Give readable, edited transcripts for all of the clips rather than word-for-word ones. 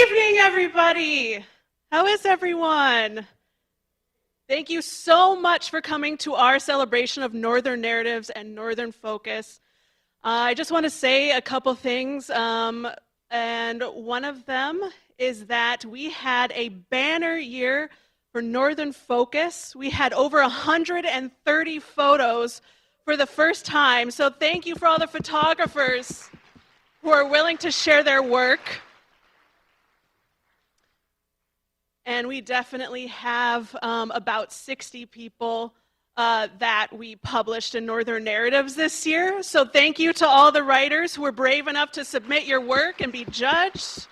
evening, everybody. How is everyone? Thank you so much for coming to our celebration of Northern Narratives and Northern Focus. I just want to say a couple things, and one of them is that we had a banner year for Northern Focus. We had over 130 photos for the first time, so thank you for all the photographers who are willing to share their work. And we definitely have about 60 people that we published in Northern Narratives this year. So thank you to all the writers who were brave enough to submit your work and be judged.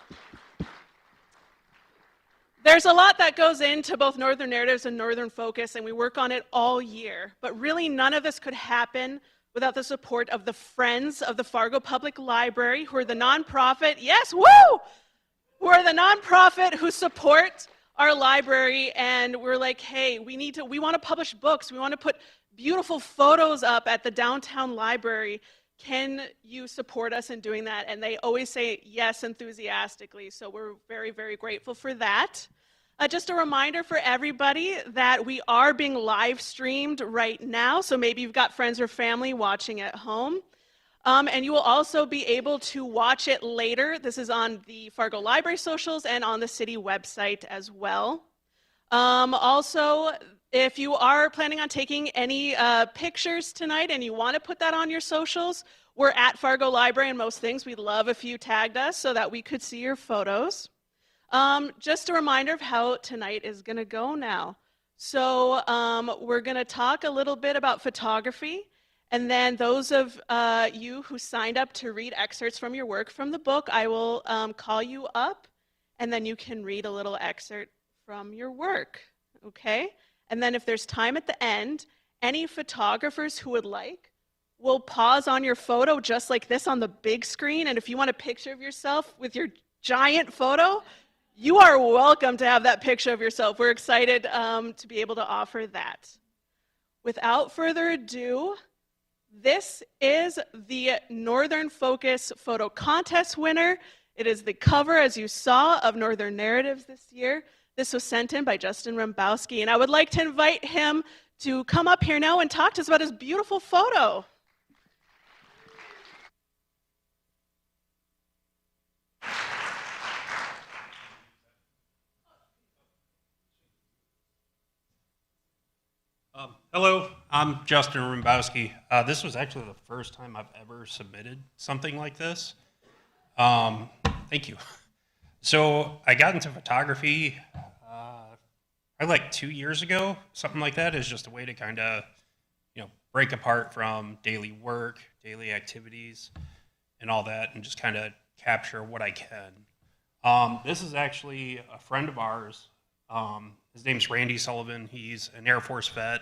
There's a lot that goes into both Northern Narratives and Northern Focus, and we work on it all year. But really, none of this could happen without the support of the Friends of the Fargo Public Library, who are the nonprofit, yes, woo! Who are the nonprofit who support our library, and we're like, hey, we want to publish books, we want to put beautiful photos up at the downtown library. Can you support us in doing that? And they always say yes enthusiastically, so we're very, very grateful for that. Just a reminder for everybody that we are being live streamed right now, so maybe you've got friends or family watching at home. And you will also be able to watch it later. This is on the Fargo Library socials and on the city website as well. Also, if you are planning on taking any pictures tonight and you want to put that on your socials, we're at Fargo Library and most things. We'd love if you tagged us so that we could see your photos. Just a reminder of how tonight is going to go now. So we're going to talk a little bit about photography. And then those of you who signed up to read excerpts from your work from the book, I will call you up, and then you can read a little excerpt from your work, okay? And then if there's time at the end, any photographers who would like will pause on your photo just like this on the big screen, and if you want a picture of yourself with your giant photo, you are welcome to have that picture of yourself. We're excited to be able to offer that. Without further ado, this is the Northern Focus Photo Contest winner. It is the cover, as you saw, of Northern Narratives this year. This was sent in by Justin Rembowski, and I would like to invite him to come up here now and talk to us about his beautiful photo. Hello, I'm Justin Rembowski. This was actually the first time I've ever submitted something like this. Thank you. So I got into photography like 2 years ago, something like that, is just a way to kind of, break apart from daily work, daily activities, and all that, and just kind of capture what I can. This is actually a friend of ours. His name's Randy Sullivan. He's an Air Force vet.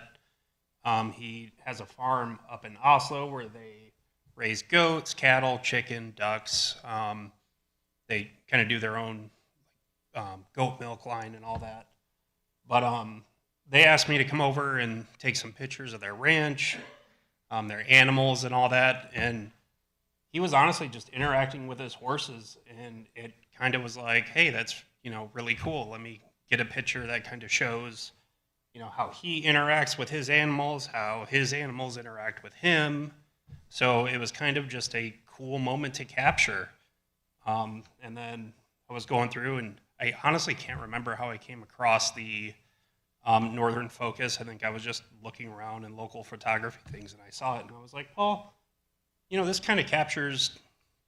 He has a farm up in Oslo where they raise goats, cattle, chicken, ducks. They kind of do their own goat milk line and all that. But they asked me to come over and take some pictures of their ranch, their animals and all that. And he was honestly just interacting with his horses. And it kind of was like, hey, that's, really cool. Let me get a picture that kind of shows, how he interacts with his animals, how his animals interact with him. So it was kind of just a cool moment to capture. And then I was going through, and I honestly can't remember how I came across the Northern Focus. I think I was just looking around in local photography things, and I saw it, and I was like, well, this kind of captures,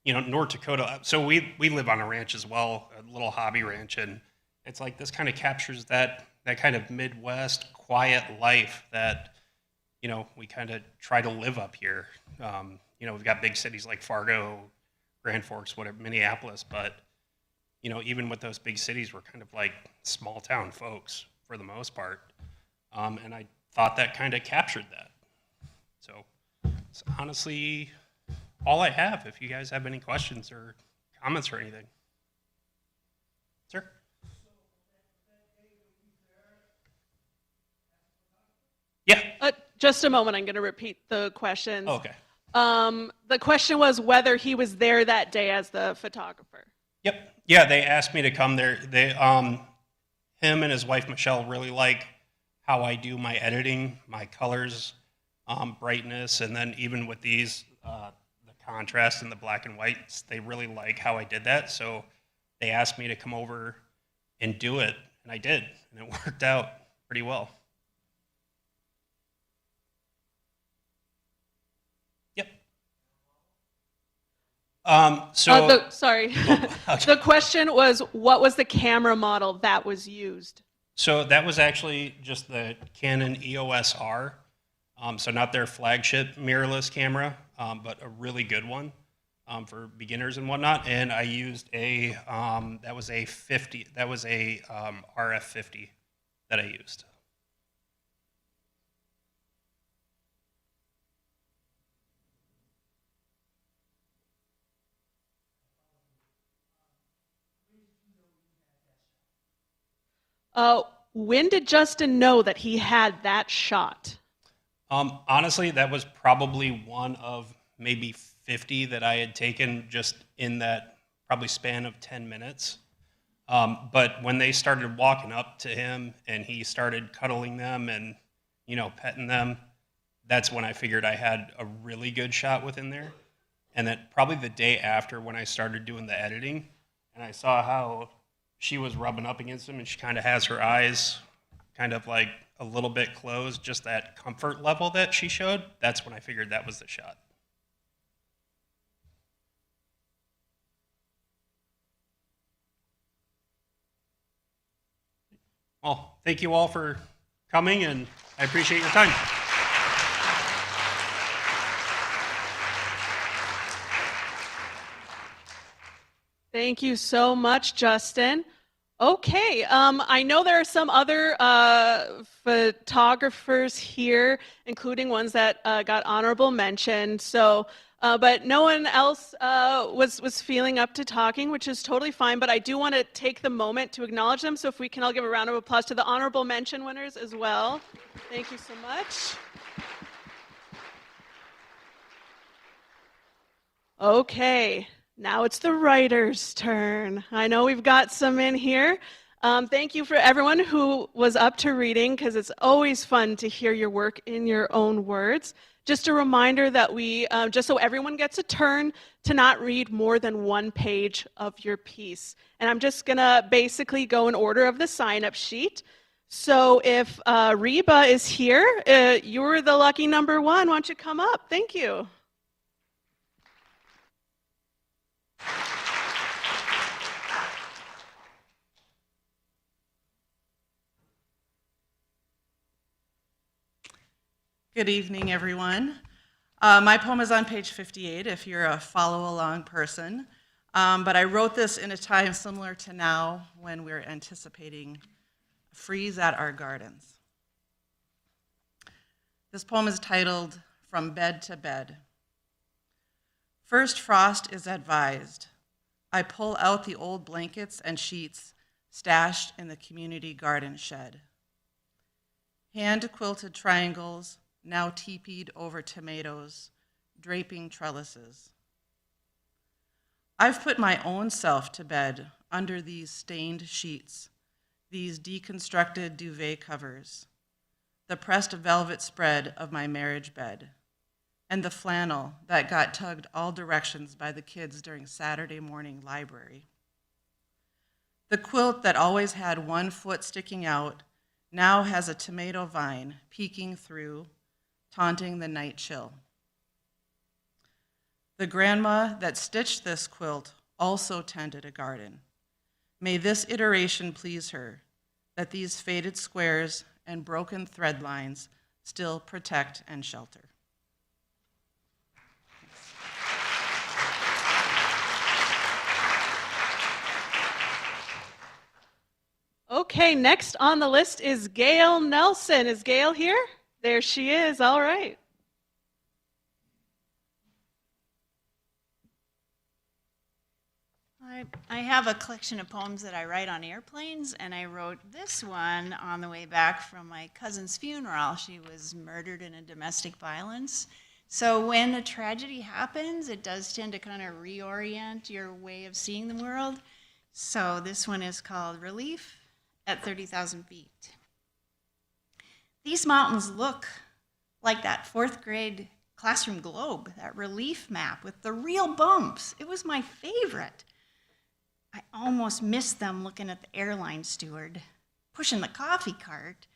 North Dakota. So we live on a ranch as well, a little hobby ranch, and it's like this kind of captures that kind of Midwest quiet life that, we kind of try to live up here. We've got big cities like Fargo, Grand Forks, whatever, Minneapolis, but, even with those big cities, we're kind of like small town folks for the most part. And I thought that kind of captured that. So it's honestly all I have. If you guys have any questions or comments or anything. Sir? Yeah. Just a moment, I'm going to repeat the questions. Oh, okay. The question was whether he was there that day as the photographer. Yep. Yeah, they asked me to come there. Him and his wife Michelle really like how I do my editing, my colors, brightness, and then even with these, the contrast and the black and whites, they really like how I did that. So they asked me to come over and do it, and I did, and it worked out pretty well. Yep. Sorry. Okay. The question was, what was the camera model that was used? So that was actually just the Canon EOS R. So not their flagship mirrorless camera, but a really good one for beginners and whatnot. And I used that was a 50, that was a RF50 that I used. When did Justin know that he had that shot? Honestly, that was probably one of maybe 50 that I had taken just in that probably span of 10 minutes. But when they started walking up to him and he started cuddling them and, petting them, that's when I figured I had a really good shot within there. And that probably the day after when I started doing the editing and I saw how she was rubbing up against him and she kind of has her eyes kind of like a little bit closed, just that comfort level that she showed, that's when I figured that was the shot. Well, thank you all for coming, and I appreciate your time. Thank you so much, Justin. Okay, I know there are some other photographers here, including ones that got honorable mention. So, but no one else was feeling up to talking, which is totally fine. But I do want to take the moment to acknowledge them. So if we can all give a round of applause to the honorable mention winners as well. Thank you so much. Okay. Now it's the writer's turn. I know we've got some in here. Thank you for everyone who was up to reading, because it's always fun to hear your work in your own words. Just a reminder that we, just so everyone gets a turn, to not read more than one page of your piece. And I'm just going to basically go in order of the sign-up sheet. So if Reba is here, you're the lucky number one. Why don't you come up? Thank you. Good evening, everyone. My poem is on page 58 if you're a follow-along person, but I wrote this in a time similar to now when we're anticipating a freeze at our gardens. This poem is titled From Bed to Bed. First frost is advised. I pull out the old blankets and sheets stashed in the community garden shed. Hand-quilted triangles, now teepeed over tomatoes, draping trellises. I've put my own self to bed under these stained sheets, these deconstructed duvet covers, the pressed velvet spread of my marriage bed, and the flannel that got tugged all directions by the kids during Saturday morning library. The quilt that always had one foot sticking out now has a tomato vine peeking through, taunting the night chill. The grandma that stitched this quilt also tended a garden. May this iteration please her, that these faded squares and broken thread lines still protect and shelter. Okay, next on the list is Gail Nelson. Is Gail here? There she is. All right. I have a collection of poems that I write on airplanes, and I wrote this one on the way back from my cousin's funeral. She was murdered in a domestic violence. So when a tragedy happens, it does tend to kind of reorient your way of seeing the world. So this one is called Relief at 30,000 feet. These mountains look like that fourth grade classroom globe, that relief map with the real bumps. It was my favorite. I almost missed them looking at the airline steward, pushing the coffee cart,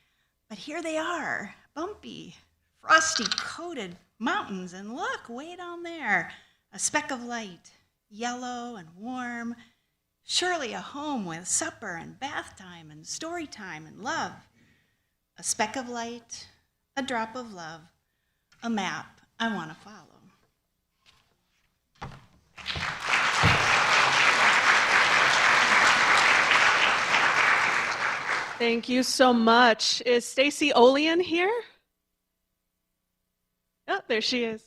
but here they are, bumpy, frosty coated mountains, and look, way down there, a speck of light, yellow and warm, surely a home with supper and bath time and story time and love. A speck of light, a drop of love, a map I want to follow. Thank you so much. Is Stacy Olean here? Oh, there she is.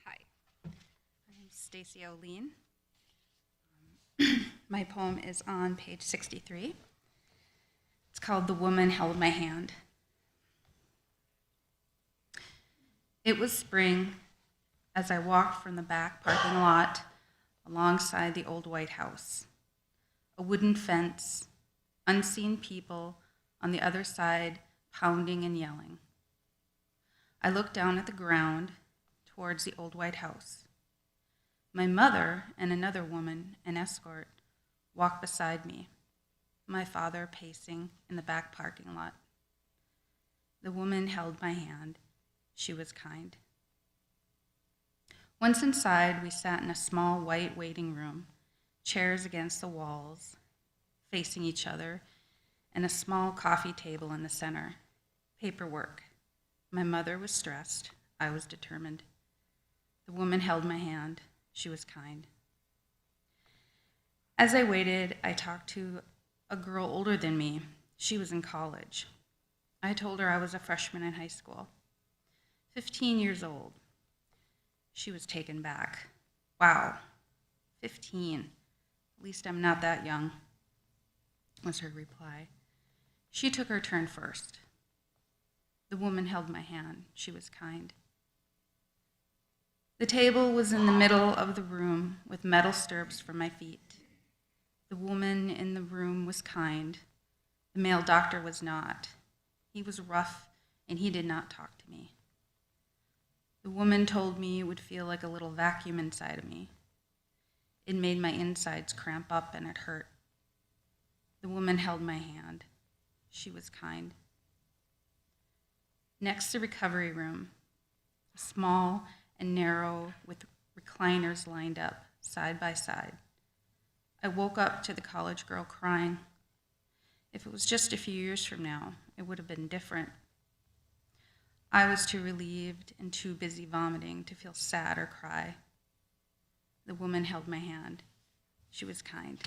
Hi, my name is Stacy Olean. My poem is on page 63. It's called The Woman Held My Hand. It was spring as I walked from the back parking lot alongside the old White House. A wooden fence, unseen people on the other side pounding and yelling. I looked down at the ground towards the old White House. My mother and another woman, an escort, walked beside me, my father pacing in the back parking lot. The woman held my hand. She was kind. Once inside, we sat in a small white waiting room, chairs against the walls, facing each other, and a small coffee table in the center. Paperwork. My mother was stressed. I was determined. The woman held my hand. She was kind. As I waited, I talked to a girl older than me. She was in college. I told her I was a freshman in high school, 15 years old. She was taken back. Wow, 15. At least I'm not that young, was her reply. She took her turn first. The woman held my hand. She was kind. The table was in the middle of the room with metal stirrups for my feet. The woman in the room was kind. The male doctor was not. He was rough, and he did not talk to me. The woman told me it would feel like a little vacuum inside of me. It made my insides cramp up and it hurt. The woman held my hand. She was kind. Next, the recovery room, small and narrow with recliners lined up side by side. I woke up to the college girl crying. If it was just a few years from now, it would have been different. I was too relieved and too busy vomiting to feel sad or cry. The woman held my hand. She was kind.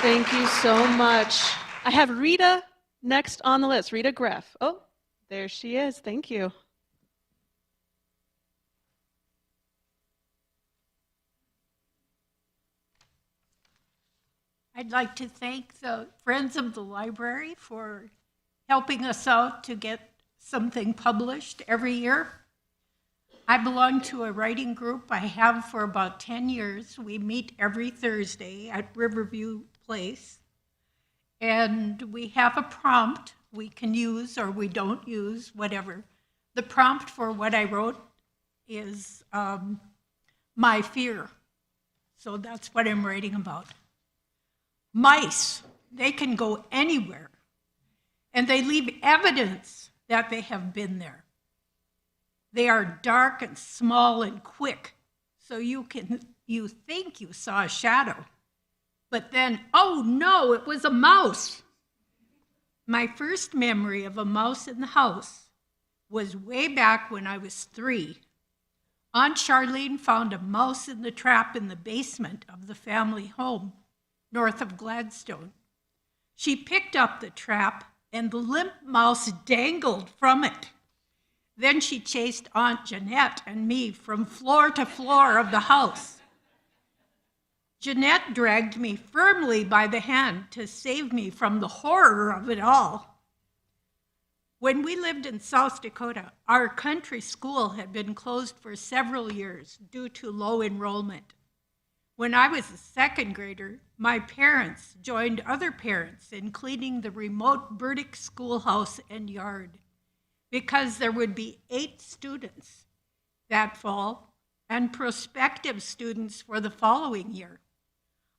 Thank you so much. I have Rita next on the list. Rita Greff. Oh, there she is. Thank you. I'd like to thank the Friends of the Library for helping us out to get something published every year. I belong to a writing group I have for about 10 years. We meet every Thursday at Riverview Place. And we have a prompt we can use or we don't use, whatever. The prompt for what I wrote is my fear. So that's what I'm writing about. Mice, they can go anywhere, and they leave evidence that they have been there. They are dark and small and quick, so you think you saw a shadow, but then, oh no, it was a mouse. My first memory of a mouse in the house was way back when I was 3. Aunt Charlene found a mouse in the trap in the basement of the family home north of Gladstone. She picked up the trap and the limp mouse dangled from it. Then she chased Aunt Jeanette and me from floor to floor of the house. Jeanette dragged me firmly by the hand to save me from the horror of it all. When we lived in South Dakota, our country school had been closed for several years due to low enrollment. When I was a second grader, my parents joined other parents in cleaning the remote Burdick schoolhouse and yard because there would be 8 students that fall and prospective students for the following year.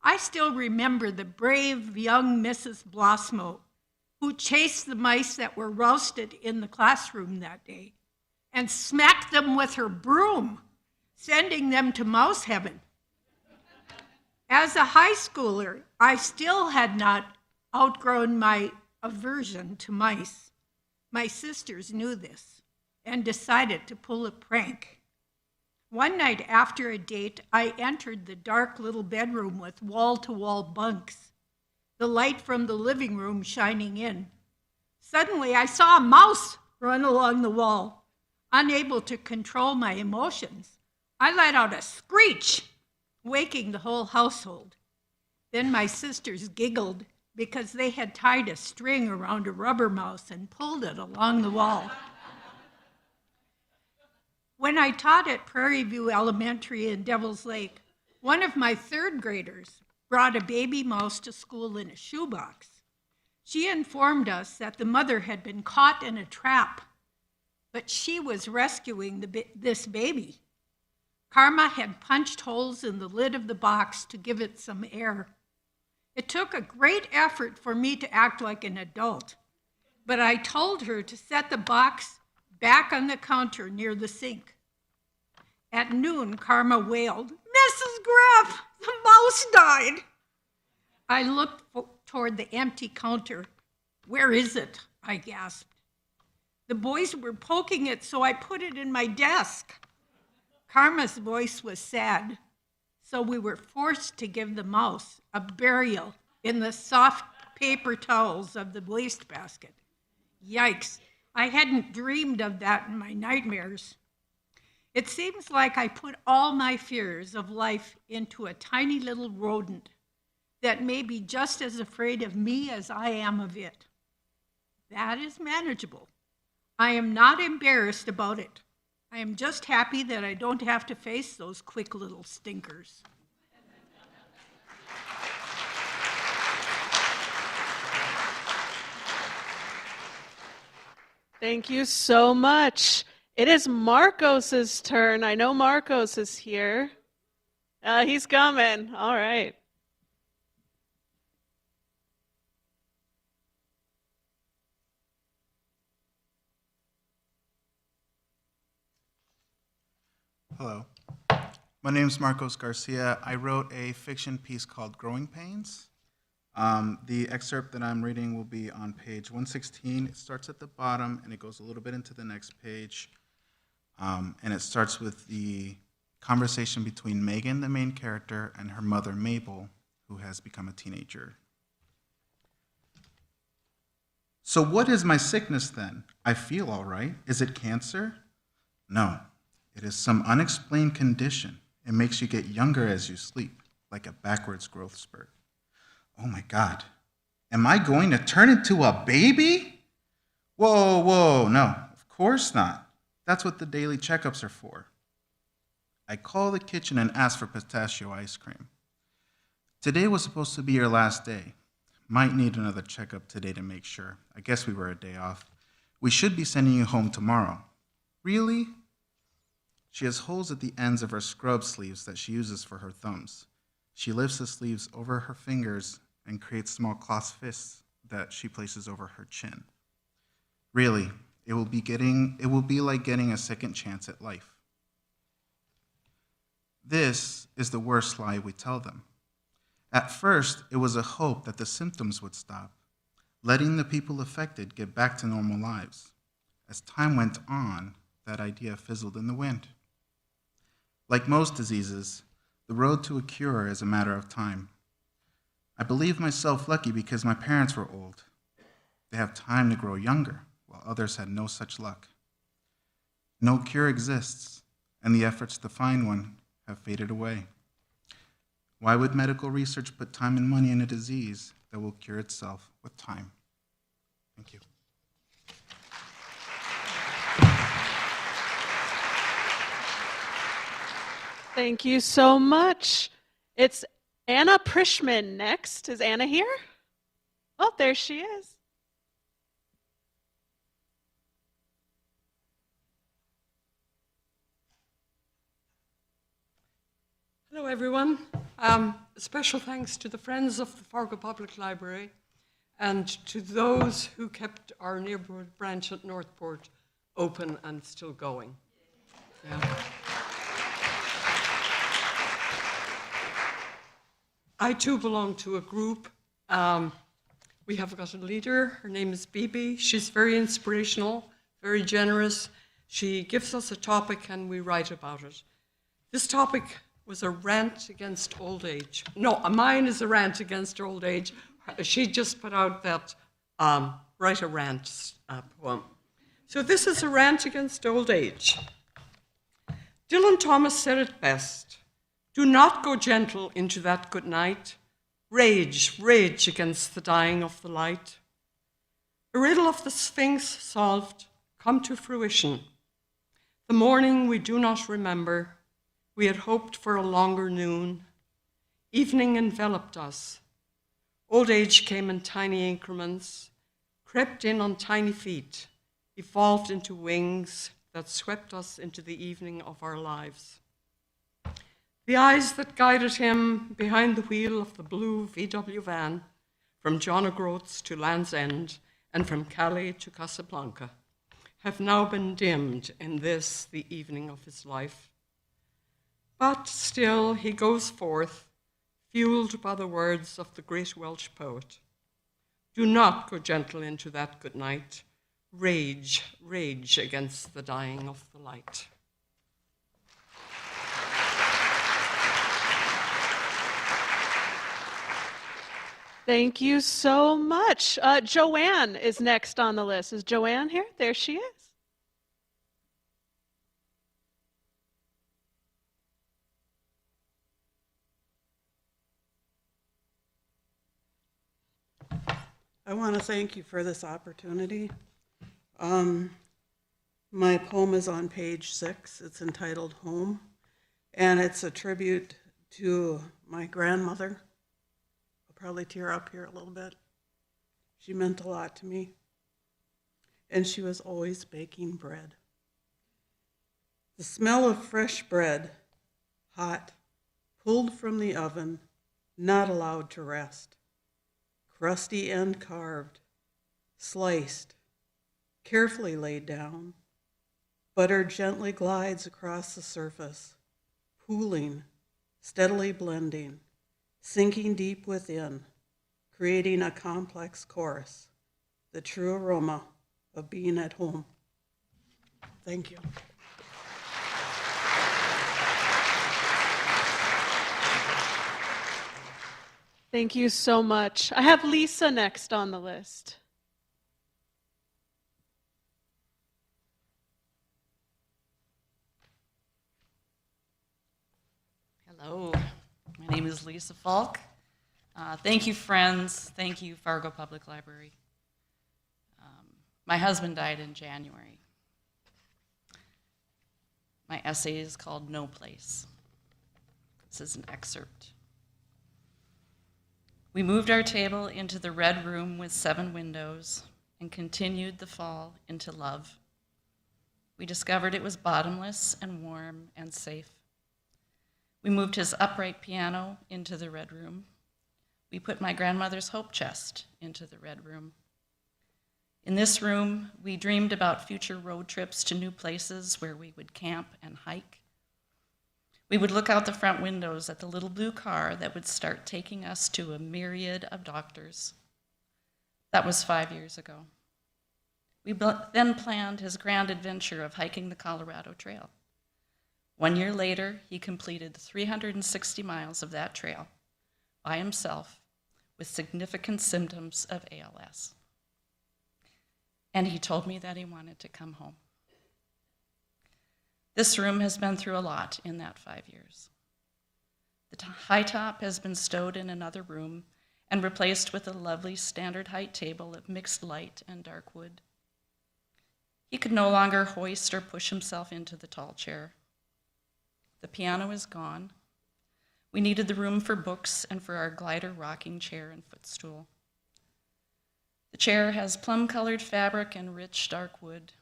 I still remember the brave young Mrs. Blossmo who chased the mice that were roasted in the classroom that day and smacked them with her broom, sending them to mouse heaven. As a high schooler, I still had not outgrown my aversion to mice. My sisters knew this and decided to pull a prank. One night after a date, I entered the dark little bedroom with wall-to-wall bunks, the light from the living room shining in. Suddenly, I saw a mouse run along the wall. Unable to control my emotions, I let out a screech, waking the whole household. Then my sisters giggled because they had tied a string around a rubber mouse and pulled it along the wall. When I taught at Prairie View Elementary in Devil's Lake, one of my third graders brought a baby mouse to school in a shoebox. She informed us that the mother had been caught in a trap, but she was rescuing this baby. Karma had punched holes in the lid of the box to give it some air. It took a great effort for me to act like an adult, but I told her to set the box back on the counter near the sink. At noon, Karma wailed, "Mrs. Graff, the mouse died." I looked toward the empty counter. "Where is it?" I gasped. "The boys were poking it, so I put it in my desk." Karma's voice was sad, so we were forced to give the mouse a burial in the soft paper towels of the wastebasket. Yikes, I hadn't dreamed of that in my nightmares. It seems like I put all my fears of life into a tiny little rodent that may be just as afraid of me as I am of it. That is manageable. I am not embarrassed about it. I am just happy that I don't have to face those quick little stinkers. Thank you so much. It is Marcos's turn. I know Marcos is here. He's coming. All right. Hello. My name is Marcos Garcia. I wrote a fiction piece called Growing Pains. The excerpt that I'm reading will be on page 116. It starts at the bottom and it goes a little bit into the next page. And it starts with the conversation between Megan, the main character, and her mother, Mabel, who has become a teenager. "So what is my sickness then? I feel all right. Is it cancer? No. It is some unexplained condition. It makes you get younger as you sleep, like a backwards growth spurt. Oh my God. Am I going to turn into a baby? Whoa, no, of course not. That's what the daily checkups are for." I call the kitchen and ask for pistachio ice cream. "Today was supposed to be your last day. Might need another checkup today to make sure. I guess we were a day off. We should be sending you home tomorrow." "Really?" She has holes at the ends of her scrub sleeves that she uses for her thumbs. She lifts the sleeves over her fingers and creates small cloth fists that she places over her chin. "Really, it will be like getting a second chance at life." This is the worst lie we tell them. At first, it was a hope that the symptoms would stop, letting the people affected get back to normal lives. As time went on, that idea fizzled in the wind. Like most diseases, the road to a cure is a matter of time. I believe myself lucky because my parents were old. They have time to grow younger, while others had no such luck. No cure exists, and the efforts to find one have faded away. Why would medical research put time and money in a disease that will cure itself with time? Thank you. Thank you so much. It's Anna Prishman next. Is Anna here? Oh, there she is. Hello, everyone. Special thanks to the Friends of the Fargo Public Library and to those who kept our neighborhood branch at Northport open and still going. Yeah. I too belong to a group. We have got a leader. Her name is Bibi. She's very inspirational, very generous. She gives us a topic and we write about it. This topic was a rant against old age. No, mine is a rant against old age. She just put out that write a rant poem. So this is a rant against old age. Dylan Thomas said it best. Do not go gentle into that good night. Rage, rage against the dying of the light. A riddle of the Sphinx solved, come to fruition. The morning we do not remember, we had hoped for a longer noon. Evening enveloped us. Old age came in tiny increments, crept in on tiny feet, evolved into wings that swept us into the evening of our lives. The eyes that guided him behind the wheel of the blue VW van, from John O'Groats to Land's End, and from Calais to Casablanca, have now been dimmed in this, the evening of his life. But still he goes forth, fueled by the words of the great Welsh poet. Do not go gentle into that good night. Rage, rage against the dying of the light. Thank you so much. Joanne is next on the list. Is Joanne here? There she is. I want to thank you for this opportunity. My poem is on page 6. It's entitled Home, and it's a tribute to my grandmother. I'll probably tear up here a little bit. She meant a lot to me, and she was always baking bread. The smell of fresh bread, hot, pulled from the oven, not allowed to rest. Crusty end carved, sliced, carefully laid down. Butter gently glides across the surface, pooling, steadily blending, sinking deep within, creating a complex chorus, the true aroma of being at home. Thank you. Thank you so much. I have Lisa next on the list. Hello, my name is Lisa Falk. Thank you, friends. Thank you, Fargo Public Library. My husband died in January. My essay is called No Place. This is an excerpt. We moved our table into the red room with 7 windows and continued the fall into love. We discovered it was bottomless and warm and safe. We moved his upright piano into the red room. We put my grandmother's hope chest into the red room. In this room, we dreamed about future road trips to new places where we would camp and hike. We would look out the front windows at the little blue car that would start taking us to a myriad of doctors. That was 5 years ago. We then planned his grand adventure of hiking the Colorado Trail. 1 year later, he completed 360 miles of that trail by himself with significant symptoms of ALS. And he told me that he wanted to come home. This room has been through a lot in that 5 years. The high top has been stowed in another room and replaced with a lovely standard height table of mixed light and dark wood. He could no longer hoist or push himself into the tall chair. The piano is gone. We needed the room for books and for our glider rocking chair and footstool. The chair has plum-colored fabric and rich dark wood.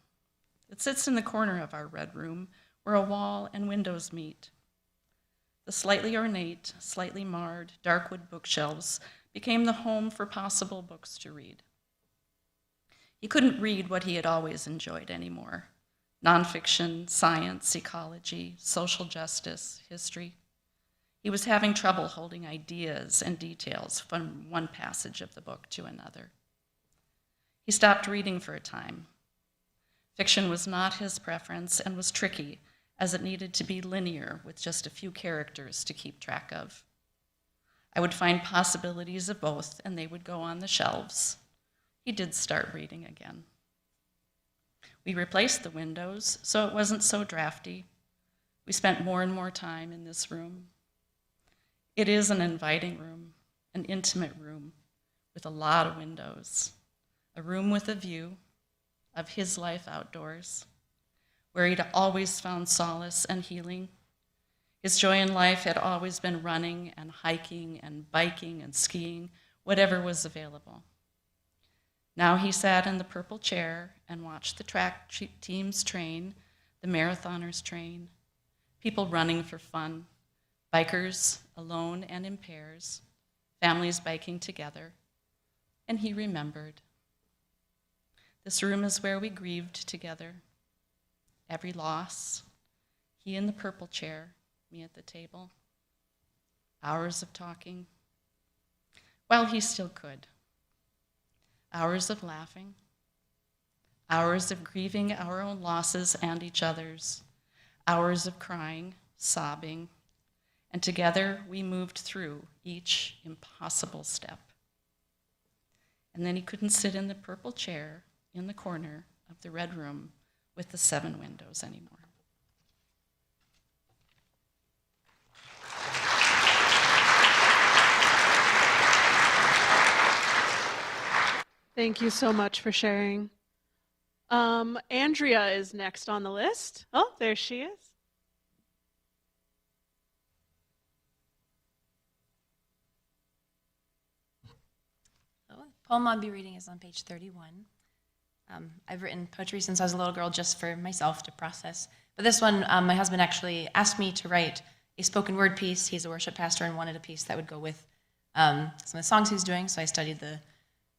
It sits in the corner of our red room where a wall and windows meet. The slightly ornate, slightly marred, dark wood bookshelves became the home for possible books to read. He couldn't read what he had always enjoyed anymore: nonfiction, science, ecology, social justice, history. He was having trouble holding ideas and details from one passage of the book to another. He stopped reading for a time. Fiction was not his preference and was tricky, as it needed to be linear with just a few characters to keep track of. I would find possibilities of both, and they would go on the shelves. He did start reading again. We replaced the windows so it wasn't so drafty. We spent more and more time in this room. It is an inviting room, an intimate room with a lot of windows, a room with a view of his life outdoors, where he'd always found solace and healing. His joy in life had always been running and hiking and biking and skiing, whatever was available. Now he sat in the purple chair and watched the track teams train, the marathoners train, people running for fun, bikers alone and in pairs, families biking together, and he remembered. This room is where we grieved together. Every loss, he in the purple chair, me at the table. Hours of talking, while he still could. Hours of laughing, hours of grieving our own losses and each other's, hours of crying, sobbing, and together we moved through each impossible step. And then he couldn't sit in the purple chair in the corner of the red room with the 7 windows anymore. Thank you so much for sharing. Andrea is next on the list. Oh, there she is. The poem I'll be reading is on page 31. I've written poetry since I was a little girl just for myself to process. But this one, my husband actually asked me to write a spoken word piece. He's a worship pastor and wanted a piece that would go with some of the songs he's doing. So I studied the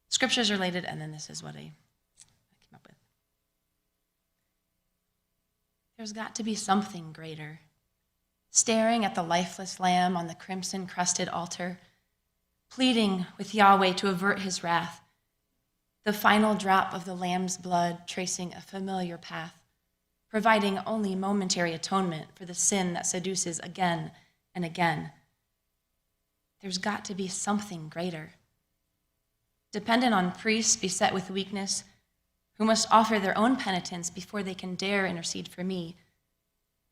scriptures related, and then this is what I came up with. There's got to be something greater. Staring at the lifeless lamb on the crimson-crusted altar, pleading with Yahweh to avert his wrath, the final drop of the lamb's blood tracing a familiar path, providing only momentary atonement for the sin that seduces again and again. There's got to be something greater. Dependent on priests beset with weakness, who must offer their own penitence before they can dare intercede for me,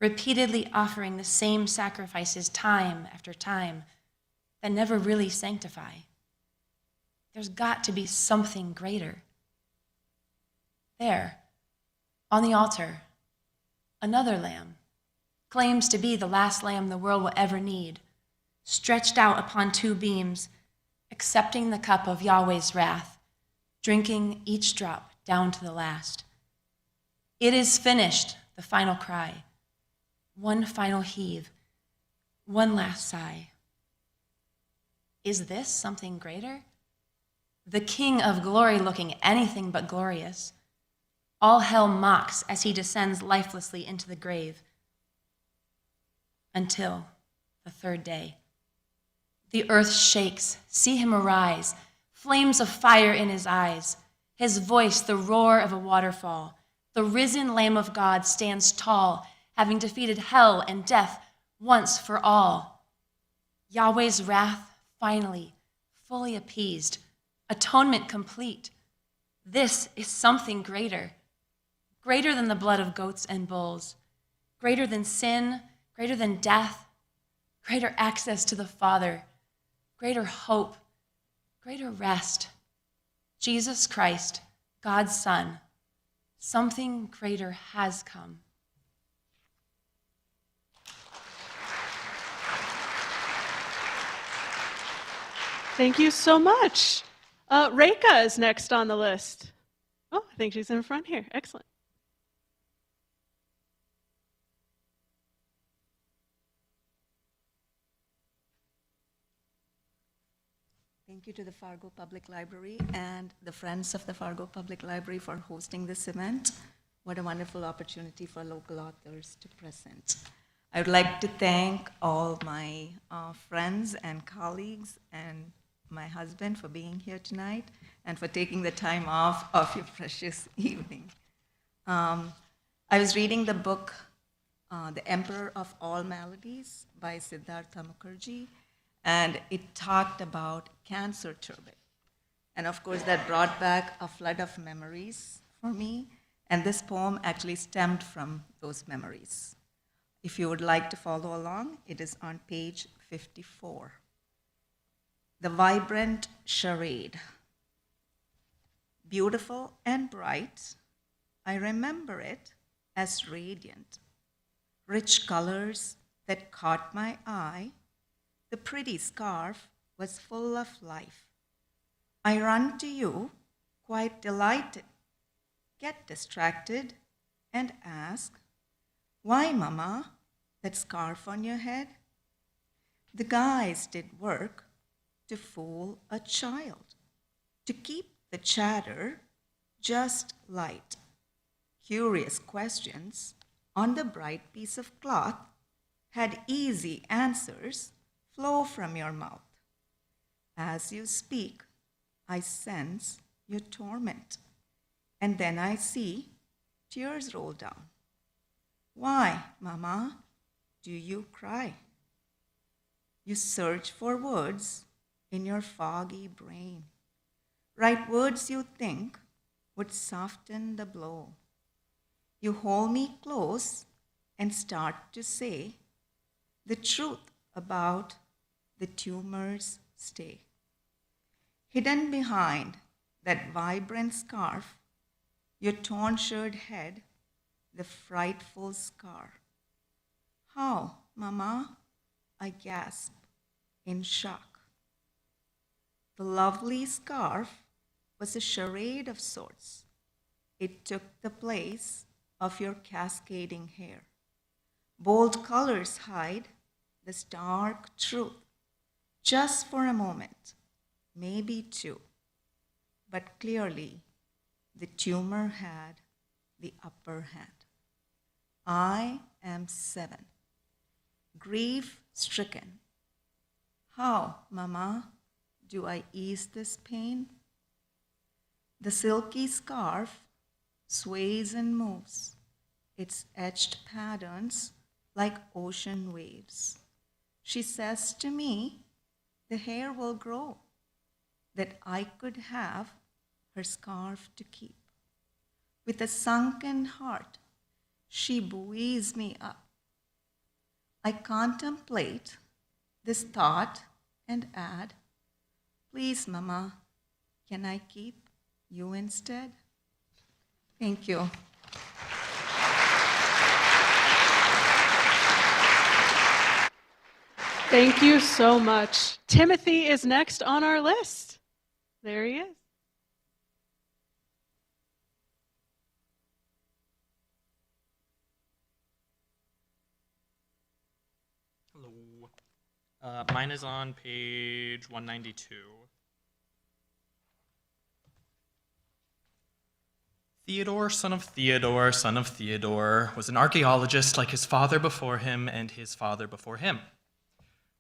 repeatedly offering the same sacrifices time after time that never really sanctify. There's got to be something greater. There, on the altar, another lamb claims to be the last lamb the world will ever need, stretched out upon 2 beams, accepting the cup of Yahweh's wrath, drinking each drop down to the last. It is finished, the final cry. One final heave, one last sigh. Is this something greater? The King of glory looking anything but glorious. All hell mocks as he descends lifelessly into the grave. Until the 3rd day. The earth shakes, see him arise, flames of fire in his eyes, his voice the roar of a waterfall. The risen Lamb of God stands tall, having defeated hell and death once for all. Yahweh's wrath finally, fully appeased, atonement complete. This is something greater, greater than the blood of goats and bulls, greater than sin, greater than death, greater access to the Father, greater hope, greater rest. Jesus Christ, God's Son, something greater has come. Thank you so much. Reka is next on the list. Oh, I think she's in front here. Excellent. Thank you to the Fargo Public Library and the Friends of the Fargo Public Library for hosting this event. What a wonderful opportunity for local authors to present. I would like to thank all my friends and colleagues and my husband for being here tonight and for taking the time off of your precious evening. I was reading the book, The Emperor of All Maladies by Siddhartha Mukherjee, and it talked about cancer turbid. And of course, that brought back a flood of memories for me, and this poem actually stemmed from those memories. If you would like to follow along, it is on page 54. The vibrant charade. Beautiful and bright, I remember it as radiant. Rich colors that caught my eye, the pretty scarf was full of life. I run to you, quite delighted, get distracted, and ask, why, Mama, that scarf on your head? The guys did work to fool a child, to keep the chatter just light. Curious questions on the bright piece of cloth had easy answers flow from your mouth. As you speak, I sense your torment, and then I see tears roll down. Why, Mama, do you cry? You search for words in your foggy brain. Write words you think would soften the blow. You hold me close and start to say the truth about the tumor's stay. Hidden behind that vibrant scarf, your torn-shirt head, the frightful scar. How, Mama? I gasp in shock. The lovely scarf was a charade of sorts. It took the place of your cascading hair. Bold colors hide the stark truth, just for a moment, maybe two. But clearly, the tumor had the upper hand. I am 7, grief-stricken. How, Mama, do I ease this pain? The silky scarf sways and moves, its etched patterns like ocean waves. She says to me, the hair will grow, that I could have her scarf to keep. With a sunken heart, she buoys me up. I contemplate this thought and add, please, Mama, can I keep you instead? Thank you. Thank you so much. Timothy is next on our list. There he is. Hello. Mine is on page 192. Theodore, son of Theodore, was an archaeologist like his father before him and his father before him.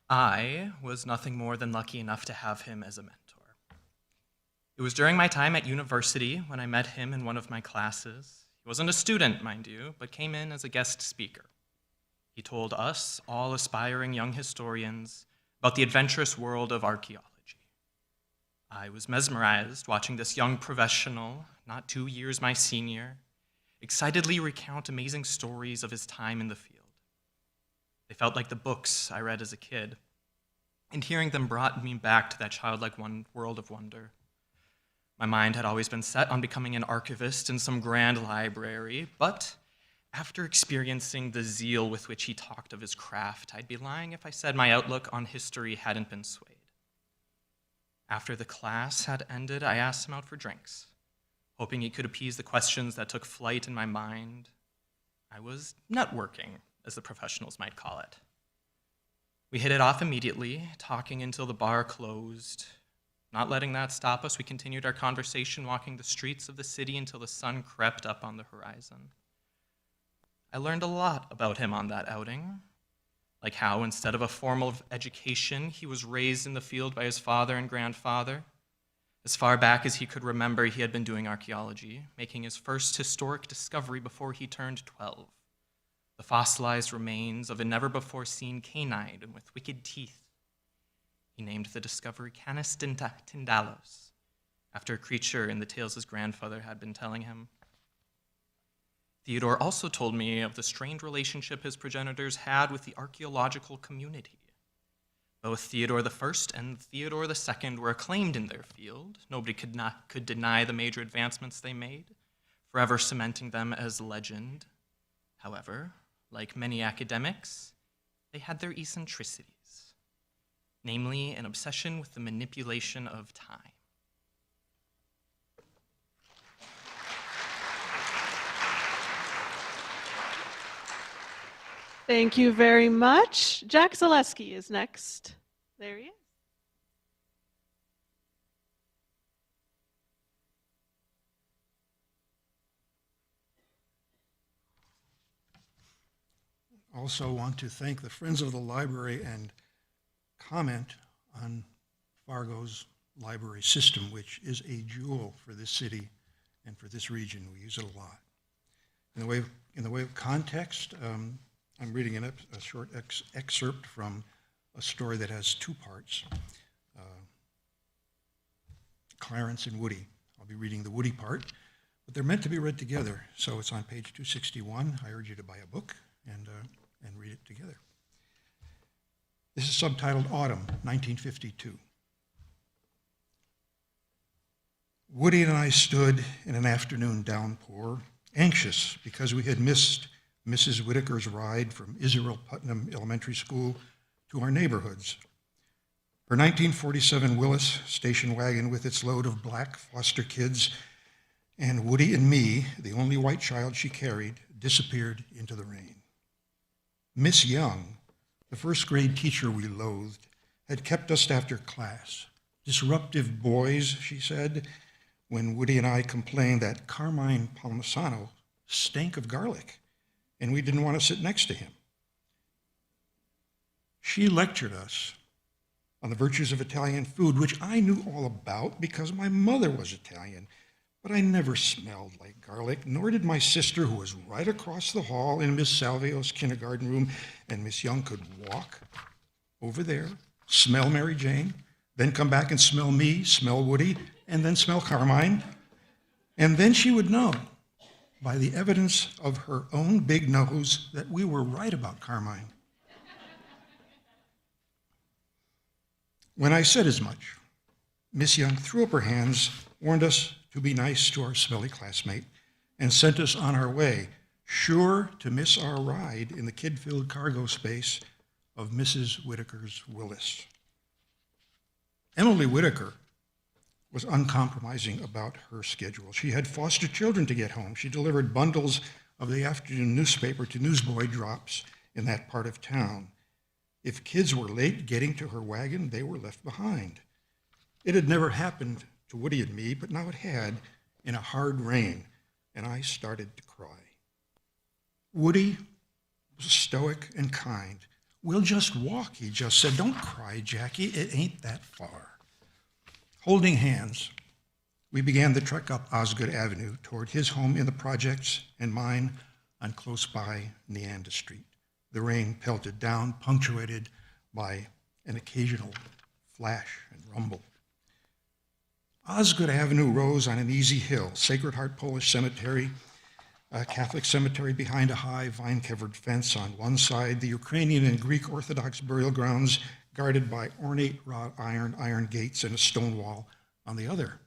I was nothing more than lucky enough to have him as a mentor. It was during my time at university when I met him in one of my classes. He wasn't a student, mind you, but came in as a guest speaker. He told us, all aspiring young historians, about the adventurous world of archaeology. I was mesmerized watching this young professional, not 2 years my senior, excitedly recount amazing stories of his time in the field. They felt like the books I read as a kid, and hearing them brought me back to that childlike world of wonder. My mind had always been set on becoming an archivist in some grand library, but after experiencing the zeal with which he talked of his craft, I'd be lying if I said my outlook on history hadn't been swayed. After the class had ended, I asked him out for drinks, hoping he could appease the questions that took flight in my mind. I was networking, as the professionals might call it. We hit it off immediately, talking until the bar closed. Not letting that stop us, we continued our conversation, walking the streets of the city until the sun crept up on the horizon. I learned a lot about him on that outing, like how instead of a formal education, he was raised in the field by his father and grandfather. As far back as he could remember, he had been doing archaeology, making his first historic discovery before he turned 12. The fossilized remains of a never-before-seen canine with wicked teeth. He named the discovery Canis tindalos, after a creature in the tales his grandfather had been telling him. Theodore also told me of the strained relationship his progenitors had with the archaeological community. Both Theodore I and Theodore II were acclaimed in their field. Nobody could deny the major advancements they made, forever cementing them as legend. However, like many academics, they had their eccentricities, namely an obsession with the manipulation of time. Thank you very much. Jack Zaleski is next. There he is. Also want to thank the Friends of the Library and comment on Fargo's library system, which is a jewel for this city and for this region. We use it a lot. In the way of context, I'm reading a short excerpt from a story that has two parts, Clarence and Woody. I'll be reading the Woody part, but they're meant to be read together, so it's on page 261. I urge you to buy a book and read it together. This is subtitled Autumn, 1952. Woody and I stood in an afternoon downpour, anxious because we had missed Mrs. Whitaker's ride from Israel Putnam Elementary School to our neighborhoods. Her 1947 Willis station wagon with its load of black foster kids and Woody and me, the only white child she carried, disappeared into the rain. Miss Young, the first grade teacher we loathed, had kept us after class. Disruptive boys, she said, when Woody and I complained that Carmine Palmisano stank of garlic, and we didn't want to sit next to him. She lectured us on the virtues of Italian food, which I knew all about because my mother was Italian, but I never smelled like garlic, nor did my sister, who was right across the hall in Miss Salvio's kindergarten room, and Miss Young could walk over there, smell Mary Jane, then come back and smell me, smell Woody, and then smell Carmine, and then she would know by the evidence of her own big nose that we were right about Carmine. When I said as much, Miss Young threw up her hands, warned us to be nice to our smelly classmate, and sent us on our way, sure to miss our ride in the kid-filled cargo space of Mrs. Whitaker's Willis. Emily Whitaker was uncompromising about her schedule. She had foster children to get home. She delivered bundles of the afternoon newspaper to newsboy drops in that part of town. If kids were late getting to her wagon, they were left behind. It had never happened to Woody and me, but now it had in a hard rain, and I started to cry. Woody was stoic and kind. We'll just walk, he just said. Don't cry, Jackie, it ain't that far. Holding hands, we began the trek up Osgood Avenue toward his home in the projects and mine on close by Neanda Street. The rain pelted down, punctuated by an occasional flash and rumble. Osgood Avenue rose on an easy hill, Sacred Heart Polish Cemetery, a Catholic cemetery behind a high vine-covered fence on one side, the Ukrainian and Greek Orthodox burial grounds guarded by ornate wrought iron gates and a stone wall on the other.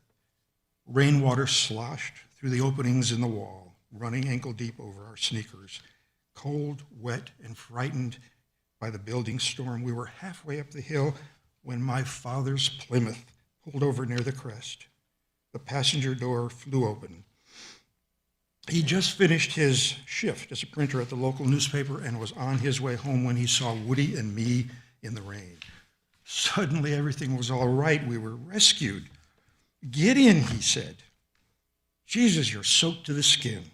Rainwater sloshed through the openings in the wall, running ankle-deep over our sneakers. Cold, wet, and frightened by the building storm, we were halfway up the hill when my father's Plymouth pulled over near the crest. The passenger door flew open. He just finished his shift as a printer at the local newspaper and was on his way home when he saw Woody and me in the rain. Suddenly, everything was all right. We were rescued. "Get in," he said. "Jesus, you're soaked to the skin."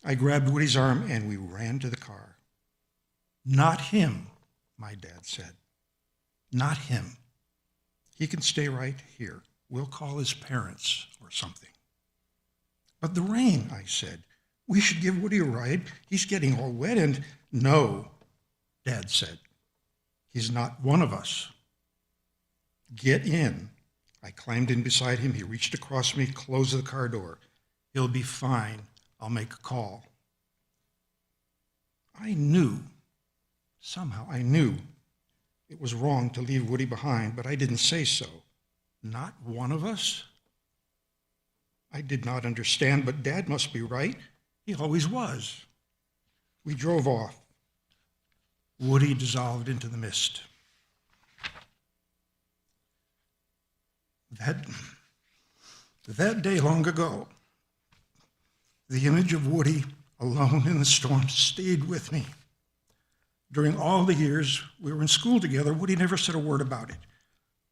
I grabbed Woody's arm and we ran to the car. "Not him," my dad said. "Not him. He can stay right here. We'll call his parents or something." "But the rain," I said. "We should give Woody a ride. He's getting all wet and—" "No," Dad said. "He's not one of us. Get in." I climbed in beside him. He reached across me, closed the car door. "He'll be fine. I'll make a call." I knew, somehow I knew, it was wrong to leave Woody behind, but I didn't say so. Not one of us? I did not understand, but Dad must be right. He always was. We drove off. Woody dissolved into the mist. That day long ago, the image of Woody alone in the storm stayed with me. During all the years we were in school together, Woody never said a word about it.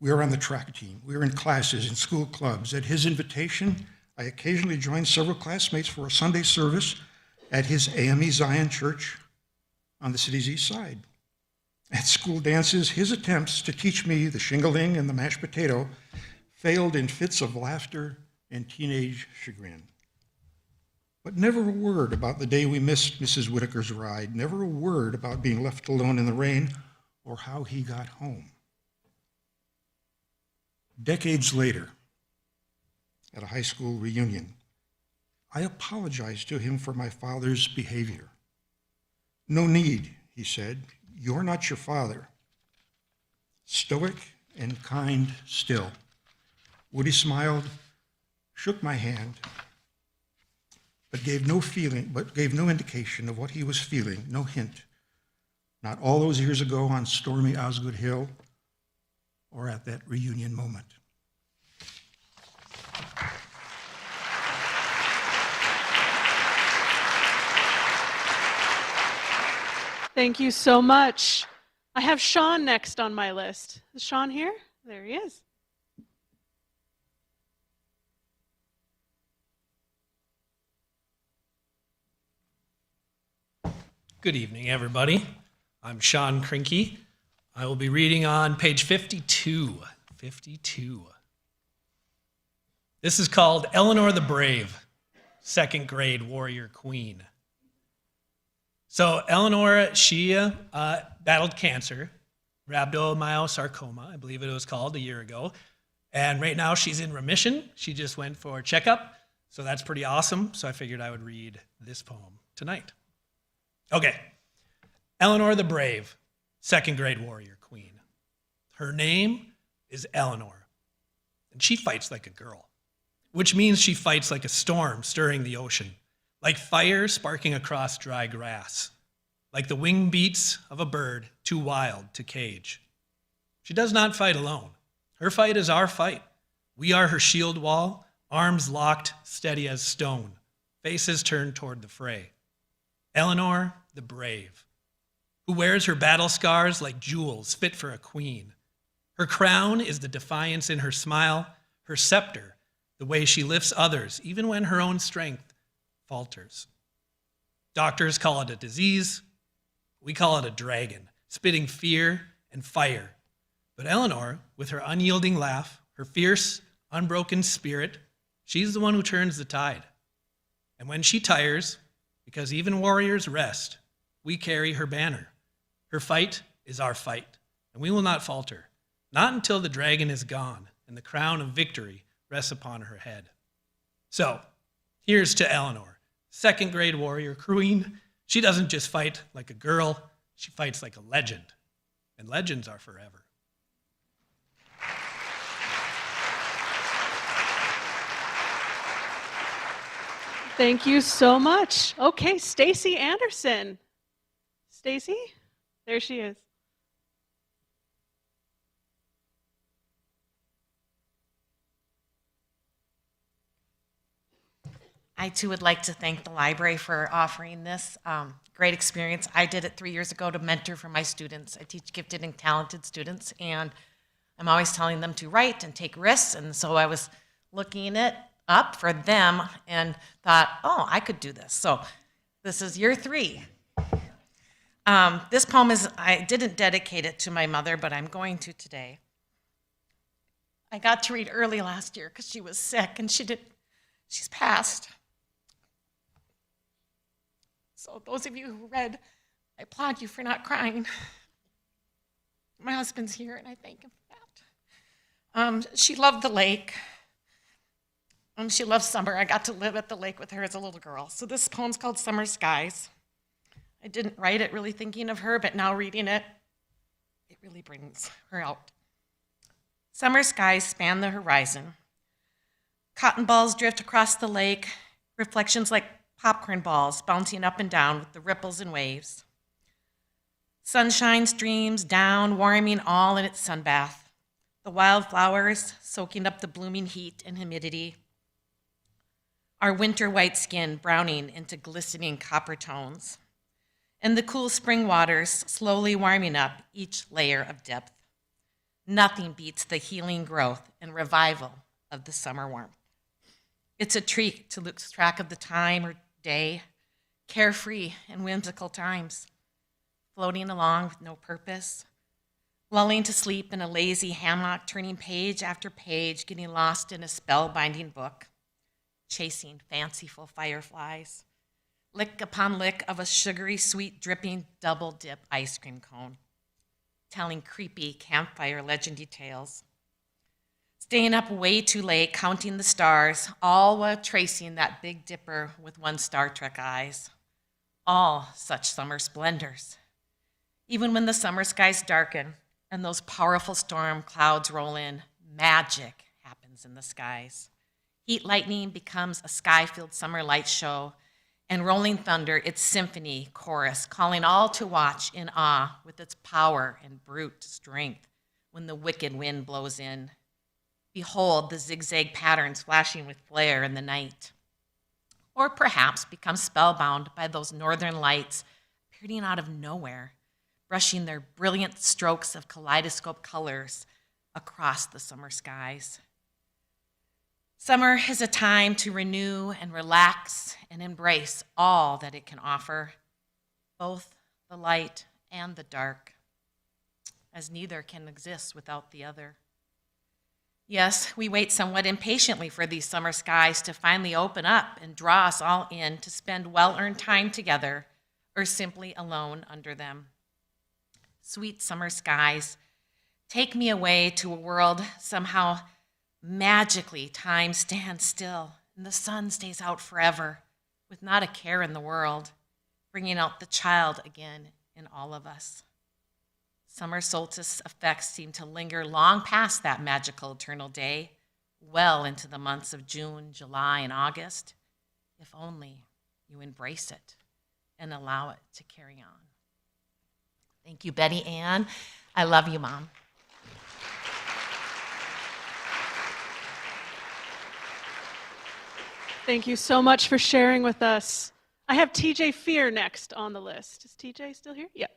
We were on the track team. We were in classes, in school clubs. At his invitation, I occasionally joined several classmates for a Sunday service at his AME Zion Church on the city's east side. At school dances, his attempts to teach me the shingling and the mashed potato failed in fits of laughter and teenage chagrin. But never a word about the day we missed Mrs. Whitaker's ride, never a word about being left alone in the rain or how he got home. Decades later, at a high school reunion, I apologized to him for my father's behavior. "No need," he said. "You're not your father." Stoic and kind still, Woody smiled, shook my hand, but gave no indication of what he was feeling, no hint. Not all those years ago on stormy Osgood Hill or at that reunion moment. Thank you so much. I have Sean next on my list. Is Sean here? There he is. Good evening, everybody. I'm Sean Krinke. I will be reading on page 52. 52. This is called Eleanor the Brave, second grade warrior queen. So Eleanor, she battled cancer, rhabdomyosarcoma, I believe it was called a year ago. And right now she's in remission. She just went for a checkup. So that's pretty awesome. So I figured I would read this poem tonight. Okay, Eleanor the Brave, second grade warrior queen. Her name is Eleanor, and she fights like a girl, which means she fights like a storm stirring the ocean, like fire sparking across dry grass, like the wing beats of a bird too wild to cage. She does not fight alone. Her fight is our fight. We are her shield wall, arms locked, steady as stone, faces turned toward the fray. Eleanor the Brave, who wears her battle scars like jewels fit for a queen. Her crown is the defiance in her smile, her scepter, the way she lifts others, even when her own strength falters. Doctors call it a disease. We call it a dragon, spitting fear and fire. But Eleanor, with her unyielding laugh, her fierce, unbroken spirit, she's the one who turns the tide. And when she tires, because even warriors rest, we carry her banner. Her fight is our fight, and we will not falter, not until the dragon is gone and the crown of victory rests upon her head. So, here's to Eleanor, second grade warrior queen. She doesn't just fight like a girl, she fights like a legend. And legends are forever. Thank you so much. Okay, Stacy Anderson. Stacy? There she is. I too would like to thank the library for offering this great experience. I did it 3 years ago to mentor for my students. I teach gifted and talented students, and I'm always telling them to write and take risks. And so I was looking it up for them and thought, oh, I could do this. So this is year 3. This poem I didn't dedicate it to my mother, but I'm going to today. I got to read early last year because she was sick and she's passed. So those of you who read, I applaud you for not crying. My husband's here and I thank him for that. She loved the lake. She loved summer. I got to live at the lake with her as a little girl. So this poem's called Summer Skies. I didn't write it really thinking of her, but now reading it, it really brings her out. Summer skies span the horizon. Cotton balls drift across the lake, reflections like popcorn balls bouncing up and down with the ripples and waves. Sunshine streams down, warming all in its sunbath. The wildflowers soaking up the blooming heat and humidity. Our winter white skin browning into glistening copper tones. And the cool spring waters slowly warming up each layer of depth. Nothing beats the healing growth and revival of the summer warmth. It's a treat to lose track of the time or day, carefree and whimsical times, floating along with no purpose, lulling to sleep in a lazy hammock, turning page after page, getting lost in a spellbinding book, chasing fanciful fireflies, lick upon lick of a sugary, sweet, dripping double-dip ice cream cone, telling creepy campfire legendy tales, staying up way too late, counting the stars, all while tracing that Big Dipper with one Star Trek eyes. All such summer splendors. Even when the summer skies darken and those powerful storm clouds roll in, magic happens in the skies. Heat lightning becomes a sky-filled summer light show, and rolling thunder, its symphony chorus, calling all to watch in awe with its power and brute strength when the wicked wind blows in. Behold the zigzag patterns flashing with flare in the night. Or perhaps become spellbound by those northern lights appearing out of nowhere, brushing their brilliant strokes of kaleidoscope colors across the summer skies. Summer is a time to renew and relax and embrace all that it can offer, both the light and the dark, as neither can exist without the other. Yes, we wait somewhat impatiently for these summer skies to finally open up and draw us all in to spend well-earned time together or simply alone under them. Sweet summer skies, take me away to a world somehow magically time stands still and the sun stays out forever with not a care in the world, bringing out the child again in all of us. Summer solstice effects seem to linger long past that magical eternal day, well into the months of June, July, and August, if only you embrace it and allow it to carry on. Thank you, Betty Ann. I love you, Mom. Thank you so much for sharing with us. I have TJ Fear next on the list. Is TJ still here? Yeah.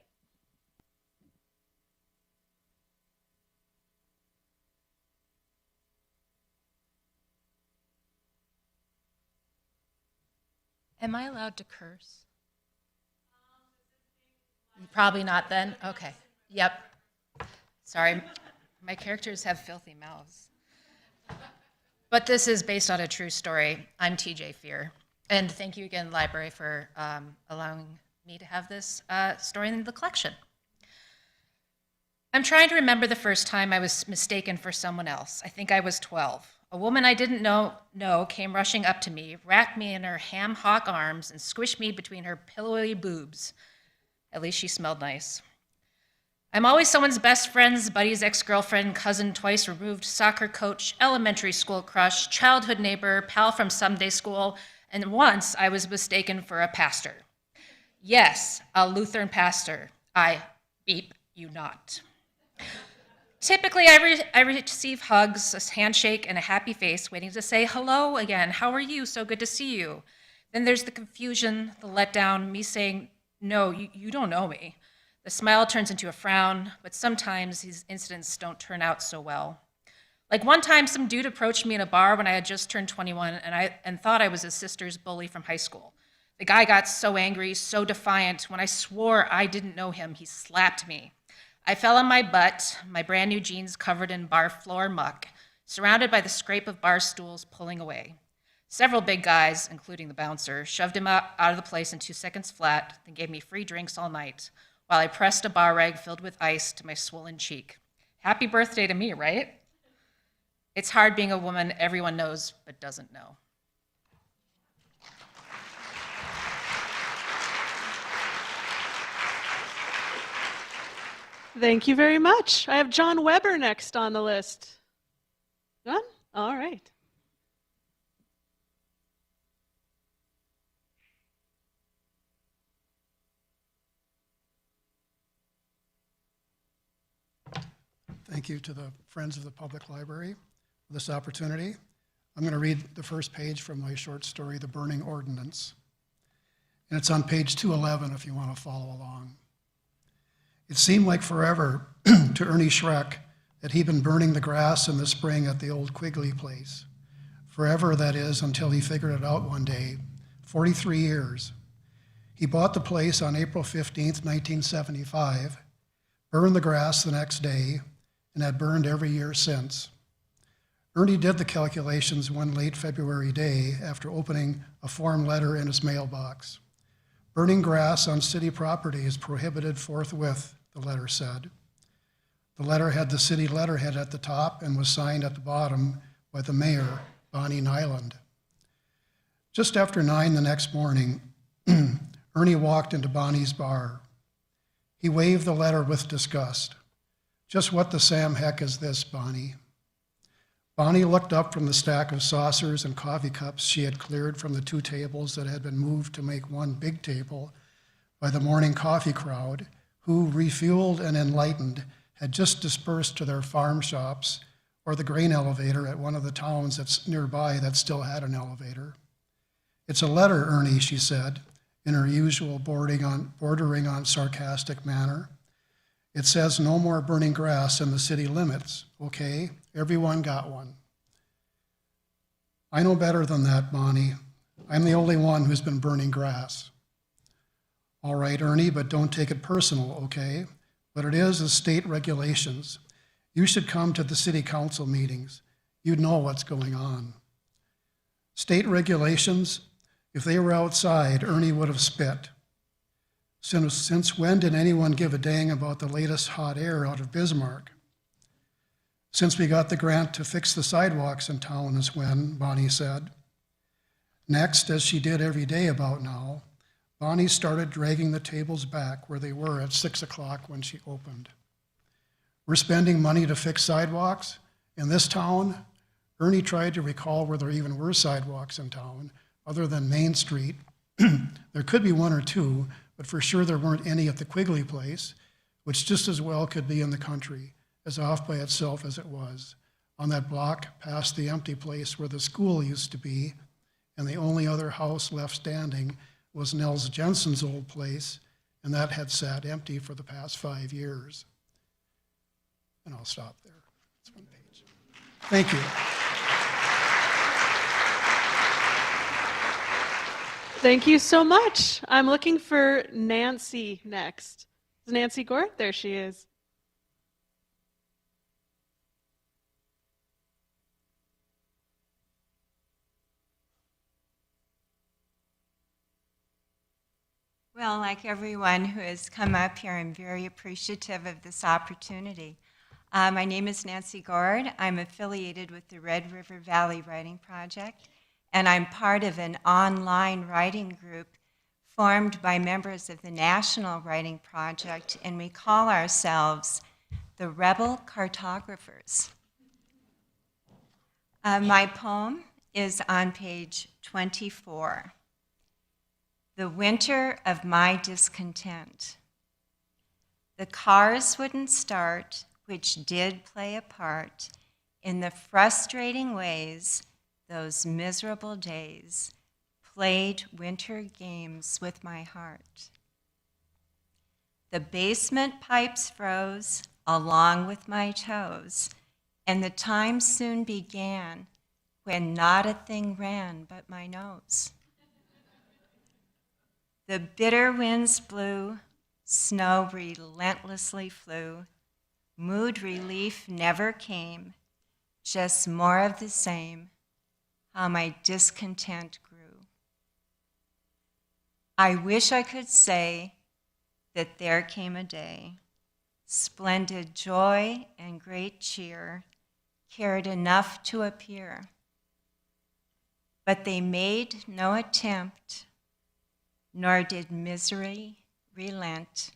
Am I allowed to curse? Probably not then? Okay. Yep. Sorry. My characters have filthy mouths. But this is based on a true story. I'm TJ Fear. And thank you again, library, for allowing me to have this story in the collection. I'm trying to remember the first time I was mistaken for someone else. I think I was 12. A woman I didn't know came rushing up to me, wrapped me in her ham hock arms, and squished me between her pillowy boobs. At least she smelled nice. I'm always someone's best friend's buddy's ex-girlfriend, cousin, twice removed, soccer coach, elementary school crush, childhood neighbor, pal from Sunday school, and once I was mistaken for a pastor. Yes, a Lutheran pastor. I beep you not. Typically, I receive hugs, a handshake, and a happy face, waiting to say hello again. How are you? So good to see you. Then there's the confusion, the letdown, me saying, no, you don't know me. The smile turns into a frown, but sometimes these incidents don't turn out so well. Like one time, some dude approached me in a bar when I had just turned 21 and thought I was his sister's bully from high school. The guy got so angry, so defiant, when I swore I didn't know him, he slapped me. I fell on my butt, my brand new jeans covered in bar floor muck, surrounded by the scrape of bar stools pulling away. Several big guys, including the bouncer, shoved him out of the place in 2 seconds flat, then gave me free drinks all night, while I pressed a bar rag filled with ice to my swollen cheek. Happy birthday to me, right? It's hard being a woman everyone knows but doesn't know. Thank you very much. I have John Weber next on the list. John? All right. Thank you to the Friends of the Public Library for this opportunity. I'm going to read the first page from my short story, The Burning Ordinance. And it's on page 211 if you want to follow along. It seemed like forever to Ernie Schreck that he'd been burning the grass in the spring at the old Quigley place. Forever, that is, until he figured it out one day, 43 years. He bought the place on April 15th, 1975, burned the grass the next day, and had burned every year since. Ernie did the calculations one late February day after opening a form letter in his mailbox. Burning grass on city property is prohibited forthwith, the letter said. The letter had the city letterhead at the top and was signed at the bottom by the mayor, Bonnie Nyland. Just after 9 the next morning, Ernie walked into Bonnie's bar. He waved the letter with disgust. Just what the Sam heck is this, Bonnie? Bonnie looked up from the stack of saucers and coffee cups she had cleared from the 2 tables that had been moved to make one big table by the morning coffee crowd, who, refueled and enlightened, had just dispersed to their farm shops or the grain elevator at one of the towns that's nearby that still had an elevator. It's a letter, Ernie, she said, in her usual bordering on sarcastic manner. It says no more burning grass in the city limits, okay? Everyone got one. I know better than that, Bonnie. I'm the only one who's been burning grass. All right, Ernie, but don't take it personal, okay? But it is state regulations. You should come to the city council meetings. You'd know what's going on. State regulations, if they were outside, Ernie would have spit. Since when did anyone give a dang about the latest hot air out of Bismarck? Since we got the grant to fix the sidewalks in town is when, Bonnie said. Next, as she did every day about now, Bonnie started dragging the tables back where they were at 6 o'clock when she opened. We're spending money to fix sidewalks? In this town? Ernie tried to recall where there even were sidewalks in town, other than Main Street. There could be 1 or 2, but for sure there weren't any at the Quigley place, which just as well could be in the country, as off by itself as it was, on that block past the empty place where the school used to be, and the only other house left standing was Nels Jensen's old place, and that had sat empty for the past 5 years. And I'll stop there. It's 1 page. Thank you. Thank you so much. I'm looking for Nancy next. Is Nancy Gort? There she is. Well, like everyone who has come up here, I'm very appreciative of this opportunity. My name is Nancy Gord. I'm affiliated with the Red River Valley Writing Project, and I'm part of an online writing group formed by members of the National Writing Project, and we call ourselves the Rebel Cartographers. My poem is on page 24. The winter of my discontent. The cars wouldn't start, which did play a part in the frustrating ways those miserable days played winter games with my heart. The basement pipes froze along with my toes, and the time soon began when not a thing ran but my nose. The bitter winds blew, snow relentlessly flew, mood relief never came, just more of the same, how my discontent grew. I wish I could say that there came a day, splendid joy and great cheer cared enough to appear. But they made no attempt, nor did misery relent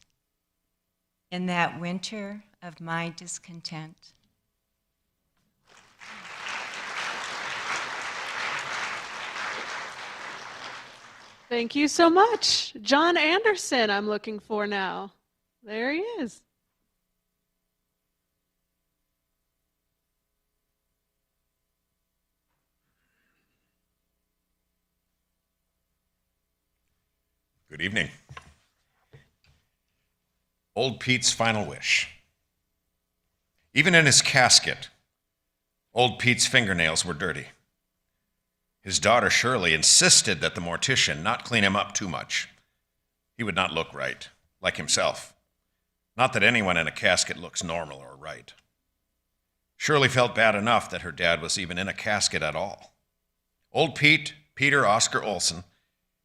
in that winter of my discontent. Thank you so much. John Anderson, I'm looking for now. There he is. Good evening. Old Pete's final wish. Even in his casket, old Pete's fingernails were dirty. His daughter Shirley insisted that the mortician not clean him up too much. He would not look right, like himself. Not that anyone in a casket looks normal or right. Shirley felt bad enough that her dad was even in a casket at all. Old Pete, Peter Oscar Olson,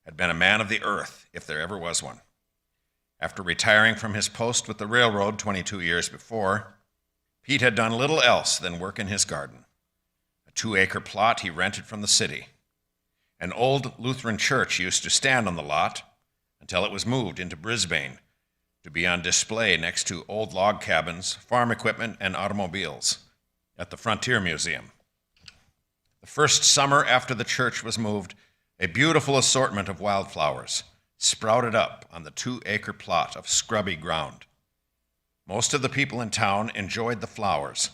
had been a man of the earth, if there ever was one. After retiring from his post with the railroad 22 years before, Pete had done little else than work in his garden. A 2-acre plot he rented from the city. An old Lutheran church used to stand on the lot until it was moved into Brisbane to be on display next to old log cabins, farm equipment, and automobiles at the Frontier Museum. The first summer after the church was moved, a beautiful assortment of wildflowers sprouted up on the 2-acre plot of scrubby ground. Most of the people in town enjoyed the flowers,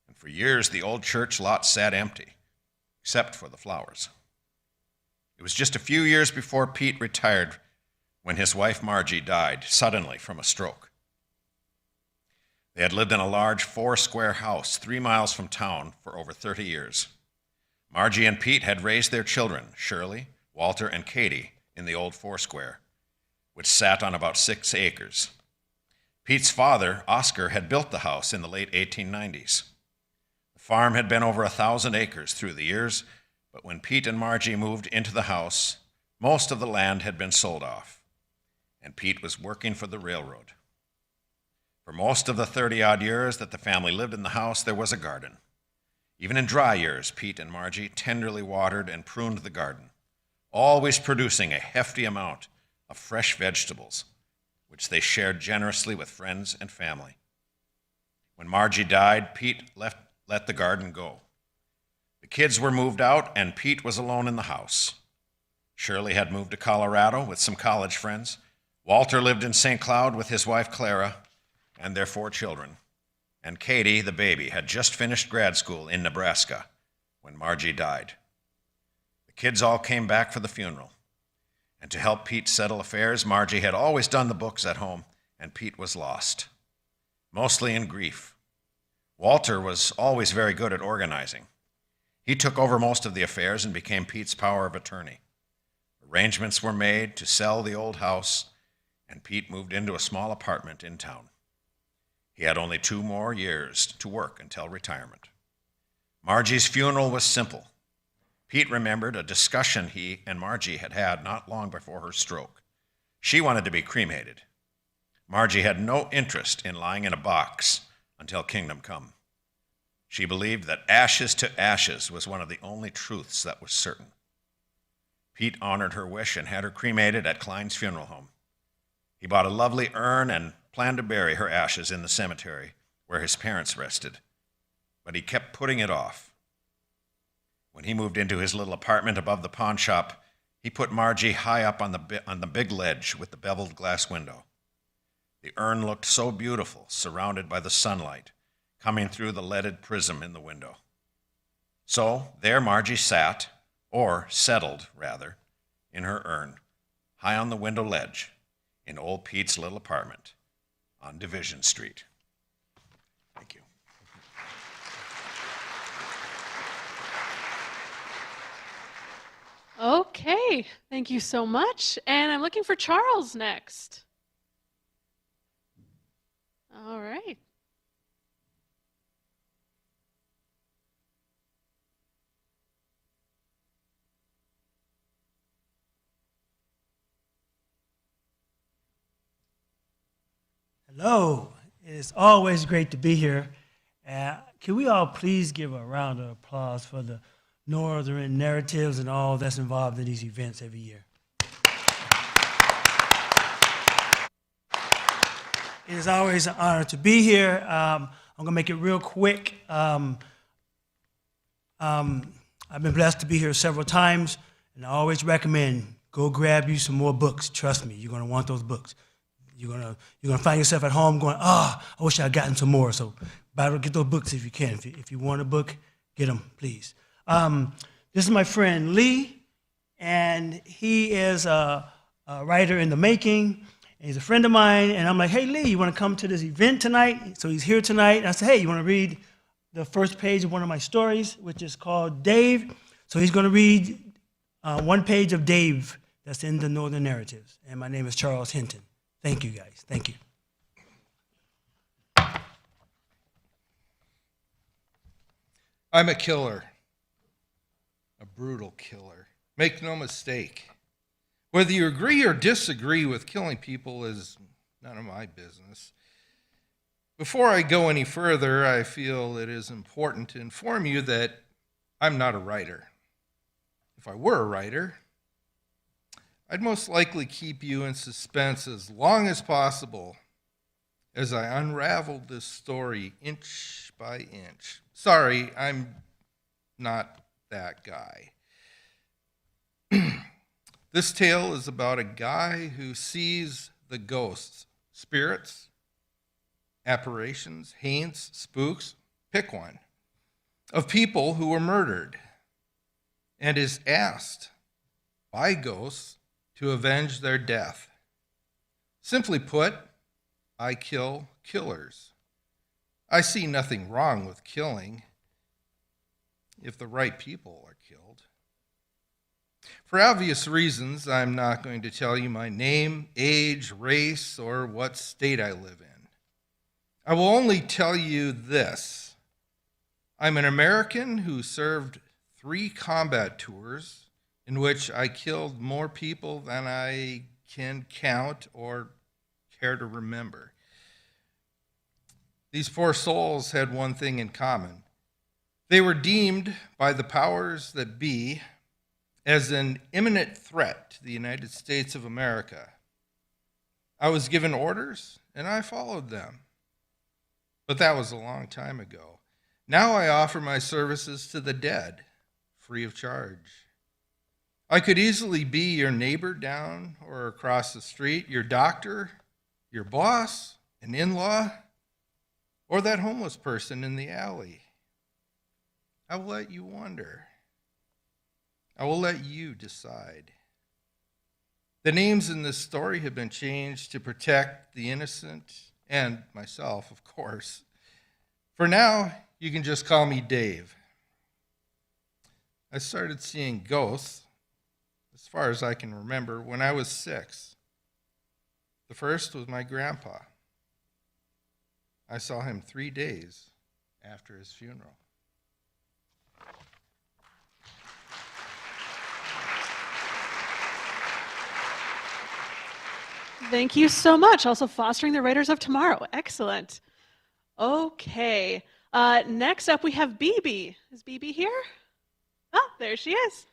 and for years the old church lot sat empty, except for the flowers. It was just a few years before Pete retired when his wife Margie died suddenly from a stroke. They had lived in a large 4-square house 3 miles from town for over 30 years. Margie and Pete had raised their children, Shirley, Walter, and Katie, in the old 4-square, which sat on about 6 acres. Pete's father, Oscar, had built the house in the late 1890s. The farm had been over 1,000 acres through the years, but when Pete and Margie moved into the house, most of the land had been sold off, and Pete was working for the railroad. For most of the 30-odd years that the family lived in the house, there was a garden. Even in dry years, Pete and Margie tenderly watered and pruned the garden, always producing a hefty amount of fresh vegetables, which they shared generously with friends and family. When Margie died, Pete let the garden go. The kids were moved out, and Pete was alone in the house. Shirley had moved to Colorado with some college friends. Walter lived in St. Cloud with his wife Clara and their 4 children. And Katie, the baby, had just finished grad school in Nebraska when Margie died. The kids all came back for the funeral. And to help Pete settle affairs, Margie had always done the books at home, and Pete was lost, mostly in grief. Walter was always very good at organizing. He took over most of the affairs and became Pete's power of attorney. Arrangements were made to sell the old house, and Pete moved into a small apartment in town. He had only 2 more years to work until retirement. Margie's funeral was simple. Pete remembered a discussion he and Margie had had not long before her stroke. She wanted to be cremated. Margie had no interest in lying in a box until kingdom come. She believed that ashes to ashes was one of the only truths that was certain. Pete honored her wish and had her cremated at Klein's funeral home. He bought a lovely urn and planned to bury her ashes in the cemetery where his parents rested, but he kept putting it off. When he moved into his little apartment above the pawn shop, he put Margie high up on the big ledge with the beveled glass window. The urn looked so beautiful, surrounded by the sunlight, coming through the leaded prism in the window. So there Margie sat, or settled, rather, in her urn, high on the window ledge, in old Pete's little apartment on Division Street. Thank you. Okay, thank you so much. And I'm looking for Charles next. All right. Hello, it's always great to be here. Can we all please give a round of applause for the Northern Narratives and all that's involved in these events every year? It is always an honor to be here. I'm going to make it real quick. I've been blessed to be here several times, and I always recommend go grab you some more books. Trust me, you're going to want those books. You're gonna find yourself at home going, I wish I had gotten some more. So get those books if you can. If you want a book, get them, please. This is my friend Lee, and he is a writer in the making. And he's a friend of mine, and I'm like, hey, Lee, you want to come to this event tonight? So he's here tonight. And I said, hey, you want to read the first page of one of my stories, which is called Dave? So he's going to read one page of Dave that's in the Northern Narratives. And my name is Charles Hinton. Thank you, guys. Thank you. I'm a killer, a brutal killer. Make no mistake. Whether you agree or disagree with killing people is none of my business. Before I go any further, I feel it is important to inform you that I'm not a writer. If I were a writer, I'd most likely keep you in suspense as long as possible as I unraveled this story inch by inch. Sorry, I'm not that guy. This tale is about a guy who sees the ghosts, spirits, apparitions, haunts, spooks, pick one, of people who were murdered, and is asked by ghosts to avenge their death. Simply put, I kill killers. I see nothing wrong with killing if the right people are killed. For obvious reasons, I'm not going to tell you my name, age, race, or what state I live in. I will only tell you this. I'm an American who served 3 combat tours in which I killed more people than I can count or care to remember. These poor souls had one thing in common. They were deemed by the powers that be as an imminent threat to the United States of America. I was given orders, and I followed them. But that was a long time ago. Now I offer my services to the dead, free of charge. I could easily be your neighbor down or across the street, your doctor, your boss, an in-law, or that homeless person in the alley. I will let you wonder. I will let you decide. The names in this story have been changed to protect the innocent and myself, of course. For now, you can just call me Dave. I started seeing ghosts, as far as I can remember, when I was 6. The first was my grandpa. I saw him 3 days after his funeral. Thank you so much. Also fostering the writers of tomorrow. Excellent. Okay. Next up, we have BB. Is BB here? Oh, there she is.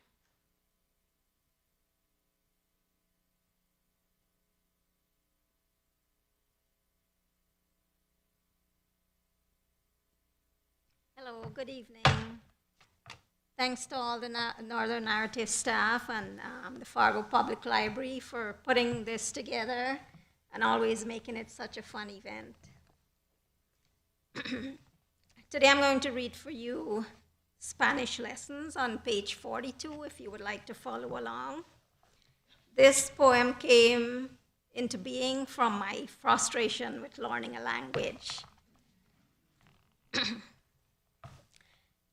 Hello, good evening. Thanks to all the Northern Narrative staff and the Fargo Public Library for putting this together and always making it such a fun event. Today I'm going to read for you Spanish lessons on page 42 if you would like to follow along. This poem came into being from my frustration with learning a language.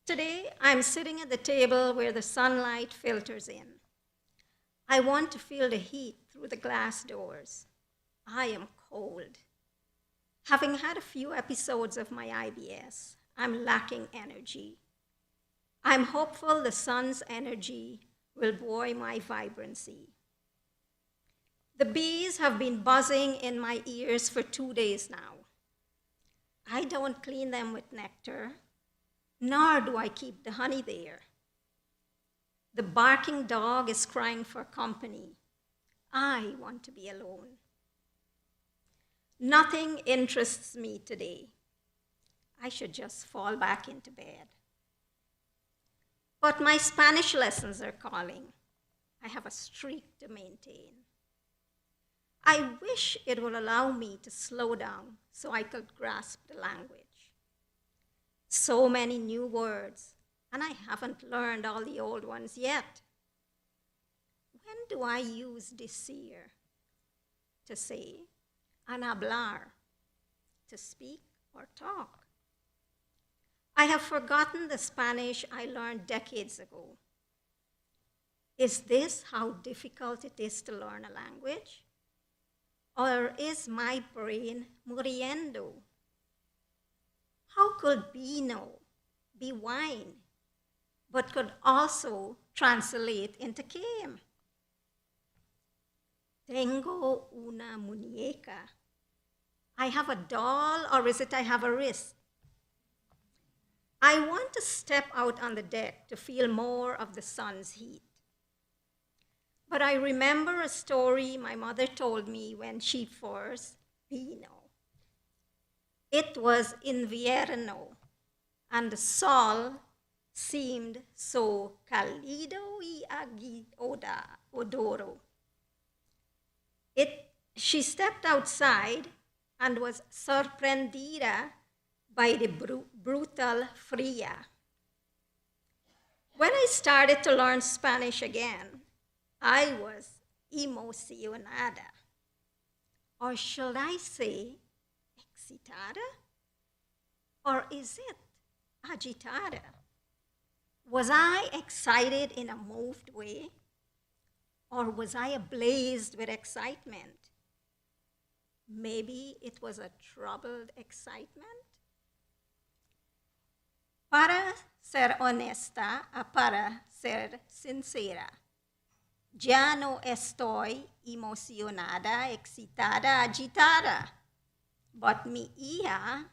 Today, I'm sitting at the table where the sunlight filters in. I want to feel the heat through the glass doors. I am cold. Having had a few episodes of my IBS, I'm lacking energy. I'm hopeful the sun's energy will buoy my vibrancy. The bees have been buzzing in my ears for 2 days now. I don't clean them with nectar, nor do I keep the honey there. The barking dog is crying for company. I want to be alone. Nothing interests me today. I should just fall back into bed. But my Spanish lessons are calling. I have a streak to maintain. I wish it would allow me to slow down so I could grasp the language. So many new words, and I haven't learned all the old ones yet. When do I use decir? To say, and hablar, to speak or talk? I have forgotten the Spanish I learned decades ago. Is this how difficult it is to learn a language? Or is my brain muriendo? How could vino be wine, but could also translate into came? Tengo una muñeca. I have a doll, or is it I have a wrist? I want to step out on the deck to feel more of the sun's heat. But I remember a story my mother told me when she first vino. It was invierno, and the sol seemed so cálido y odoro. She stepped outside and was sorprendida by the brutal fría. When I started to learn Spanish again, I was emocionada. Or should I say, excitada? Or is it agitada? Was I excited in a moved way? Or was I ablaze with excitement? Maybe it was a troubled excitement? Para ser honesta, para ser sincera, ya no estoy emocionada, excitada, agitada. But mi hija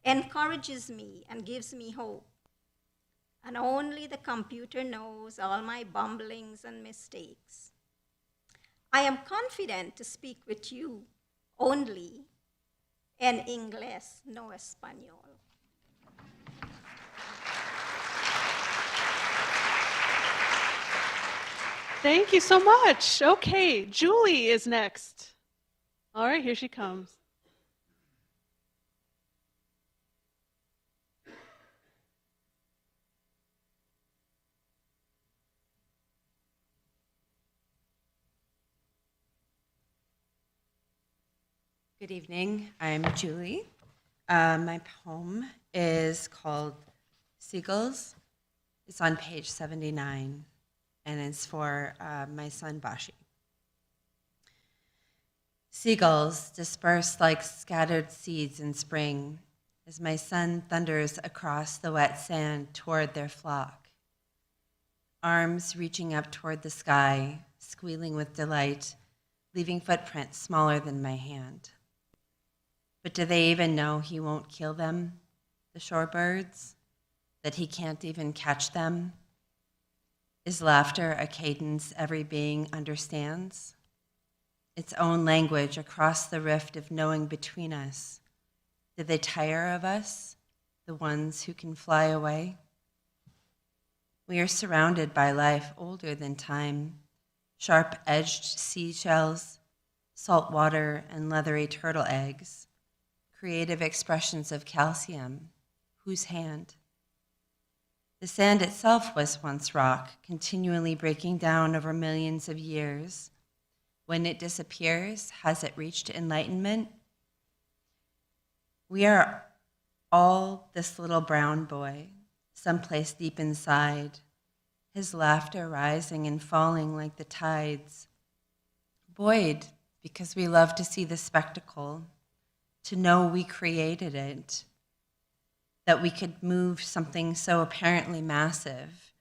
encourages me and gives me hope. And only the computer knows all my bumblings and mistakes. I am confident to speak with you only en inglés, no español. Thank you so much. Okay, Julie is next. All right, here she comes. Good evening, I'm Julie. My poem is called Seagulls. It's on page 79, and it's for my son Bashi. Seagulls disperse like scattered seeds in spring as my son thunders across the wet sand toward their flock. Arms reaching up toward the sky, squealing with delight, leaving footprints smaller than my hand. But do they even know he won't kill them, the shorebirds? That he can't even catch them? Is laughter a cadence every being understands? Its own language across the rift of knowing between us. Did they tire of us, the ones who can fly away? We are surrounded by life older than time, sharp-edged seashells, salt water, and leathery turtle eggs, creative expressions of calcium. Whose hand? The sand itself was once rock, continually breaking down over millions of years. When it disappears, has it reached enlightenment? We are all this little brown boy, someplace deep inside, his laughter rising and falling like the tides. Buoyed because we love to see the spectacle, to know we created it, that we could move something so apparently massive,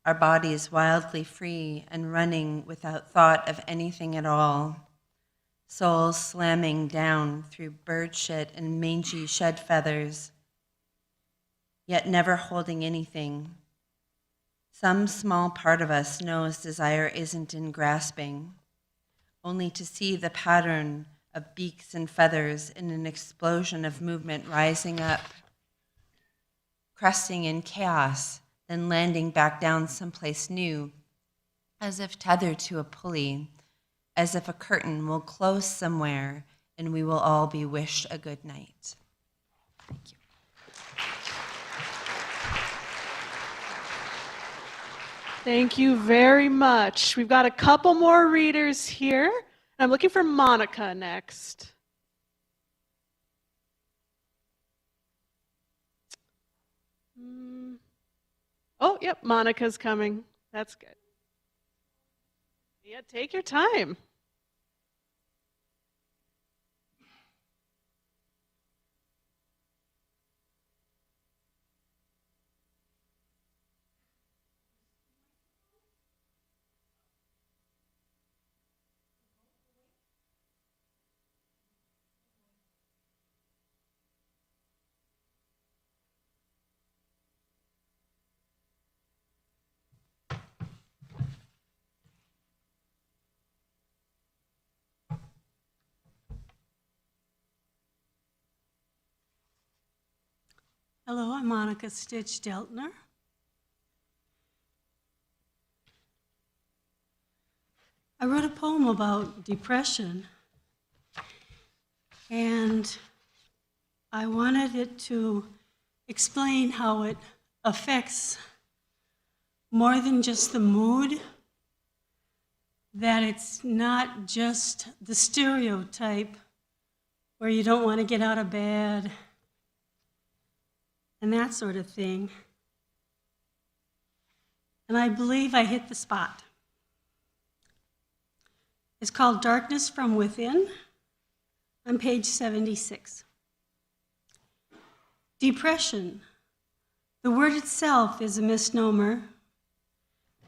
our bodies wildly free and running without thought of anything at all, souls slamming down through bird shit and mangy shed feathers, yet never holding anything. Some small part of us knows desire isn't in grasping, only to see the pattern of beaks and feathers in an explosion of movement rising up, cresting in chaos, then landing back down someplace new, as if tethered to a pulley, as if a curtain will close somewhere and we will all be wished a good night. Thank you. Thank you very much. We've got a couple more readers here. I'm looking for Monica next. Oh, yep, Monica's coming. That's good. Yeah, take your time. Hello, I'm Monica Stitch Deltner. I wrote a poem about depression, and I wanted it to explain how it affects more than just the mood, that it's not just the stereotype where you don't want to get out of bed and that sort of thing. And I believe I hit the spot. It's called Darkness from Within, on page 76. Depression. The word itself is a misnomer.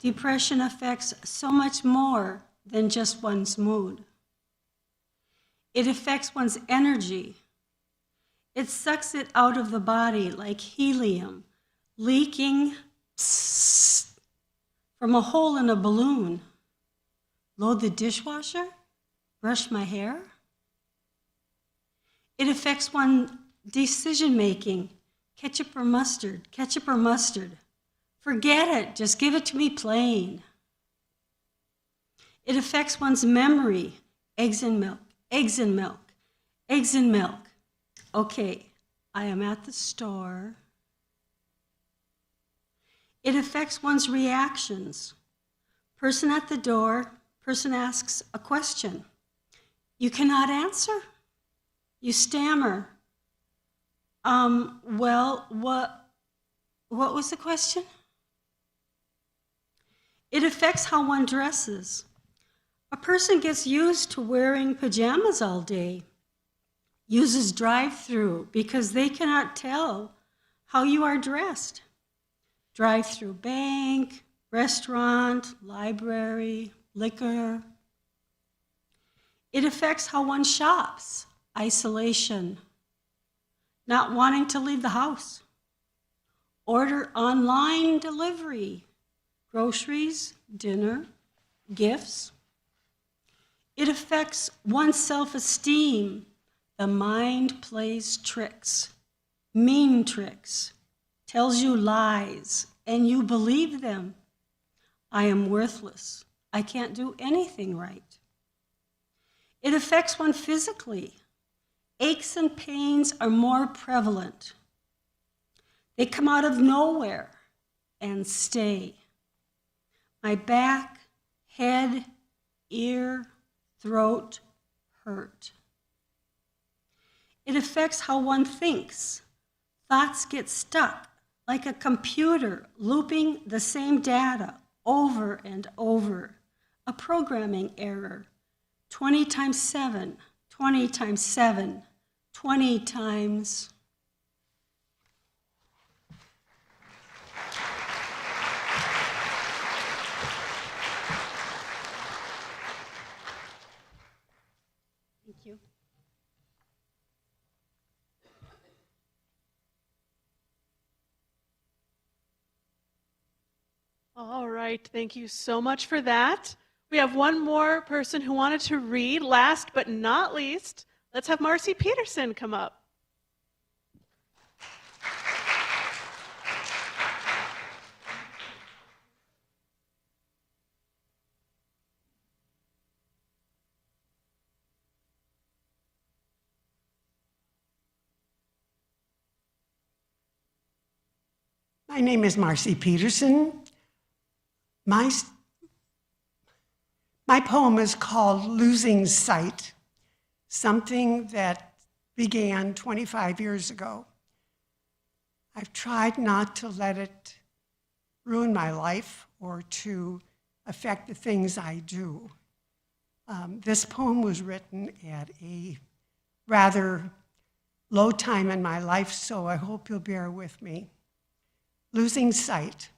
Depression affects so much more than just one's mood. It affects one's energy. It sucks it out of the body like helium, leaking from a hole in a balloon. Load the dishwasher? Brush my hair? It affects one's decision-making. Ketchup or mustard? Ketchup or mustard? Forget it. Just give it to me plain. It affects one's memory. Eggs and milk. Eggs and milk. Eggs and milk. Okay, I am at the store. It affects one's reactions. Person at the door, person asks a question. You cannot answer. You stammer. Well, what was the question? It affects how one dresses. A person gets used to wearing pajamas all day, uses drive-through because they cannot tell how you are dressed. Drive-through bank, restaurant, library, liquor. It affects how one shops. isolation, not wanting to leave the house, order online delivery, groceries, dinner, gifts. It affects one's self-esteem. The mind plays tricks, mean tricks, tells you lies, and you believe them. I am worthless. I can't do anything right. It affects one physically. Aches and pains are more prevalent. They come out of nowhere and stay. My back, head, ear, throat hurt. It affects how one thinks. Thoughts get stuck like a computer looping the same data over and over. A programming error. 20 times 7, 20 times 7, 20 times. Thank you. All right, thank you so much for that. We have one more person who wanted to read. Last but not least, let's have Marcy Peterson come up. My name is Marcy Peterson. My poem is called Losing Sight, something that began 25 years ago. I've tried not to let it ruin my life or to affect the things I do. This poem was written at a rather low time in my life, so I hope you'll bear with me. Losing sight.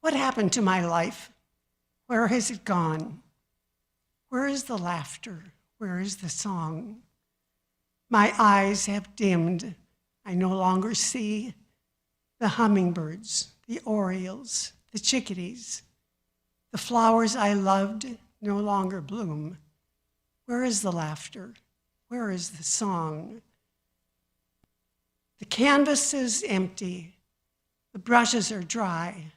What happened to my life? Where has it gone? Where is the laughter? Where is the song? My eyes have dimmed. I no longer see the hummingbirds, the orioles, the chickadees. The flowers I loved no longer bloom. Where is the laughter? Where is the song? The canvas is empty. The brushes are dry.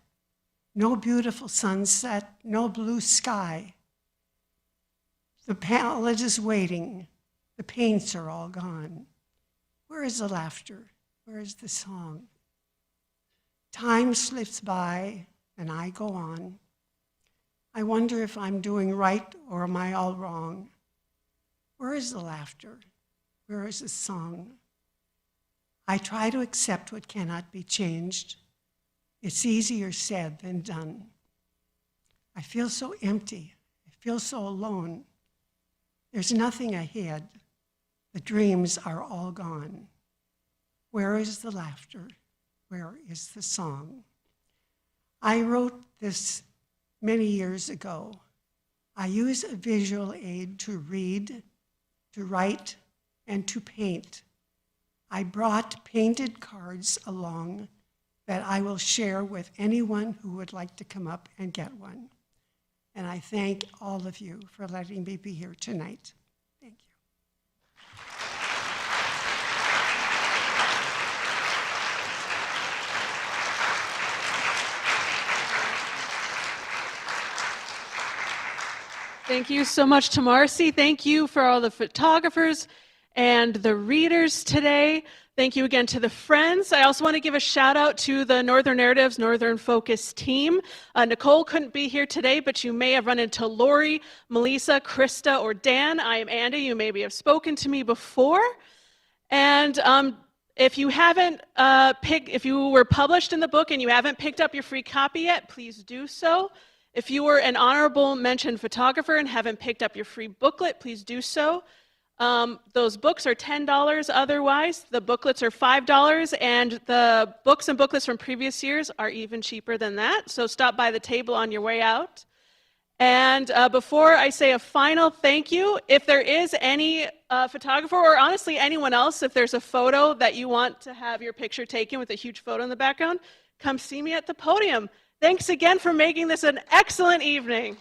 No beautiful sunset, no blue sky. The palette is waiting. The paints are all gone. Where is the laughter? Where is the song? Time slips by and I go on. I wonder if I'm doing right or am I all wrong? Where is the laughter? Where is the song? I try to accept what cannot be changed. It's easier said than done. I feel so empty. I feel so alone. There's nothing ahead. The dreams are all gone. Where is the laughter? Where is the song? I wrote this many years ago. I use a visual aid to read, to write, and to paint. I brought painted cards along that I will share with anyone who would like to come up and get one. And I thank all of you for letting me be here tonight. Thank you. Thank you so much to Marcy. Thank you for all the photographers and the readers today. Thank you again to the Friends. I also want to give a shout out to the Northern Narratives, Northern Focus team. Nicole couldn't be here today, but you may have run into Lori, Melissa, Krista, or Dan. I am Andy. You maybe have spoken to me before. And if you haven't if you were published in the book and you haven't picked up your free copy yet, please do so. If you were an honorable mention photographer and haven't picked up your free booklet, please do so. Those books are $10 otherwise. The booklets are $5, and the books and booklets from previous years are even cheaper than that. So stop by the table on your way out. And before I say a final thank you, if there is any photographer or honestly anyone else, if there's a photo that you want to have your picture taken with a huge photo in the background, come see me at the podium. Thanks again for making this an excellent evening.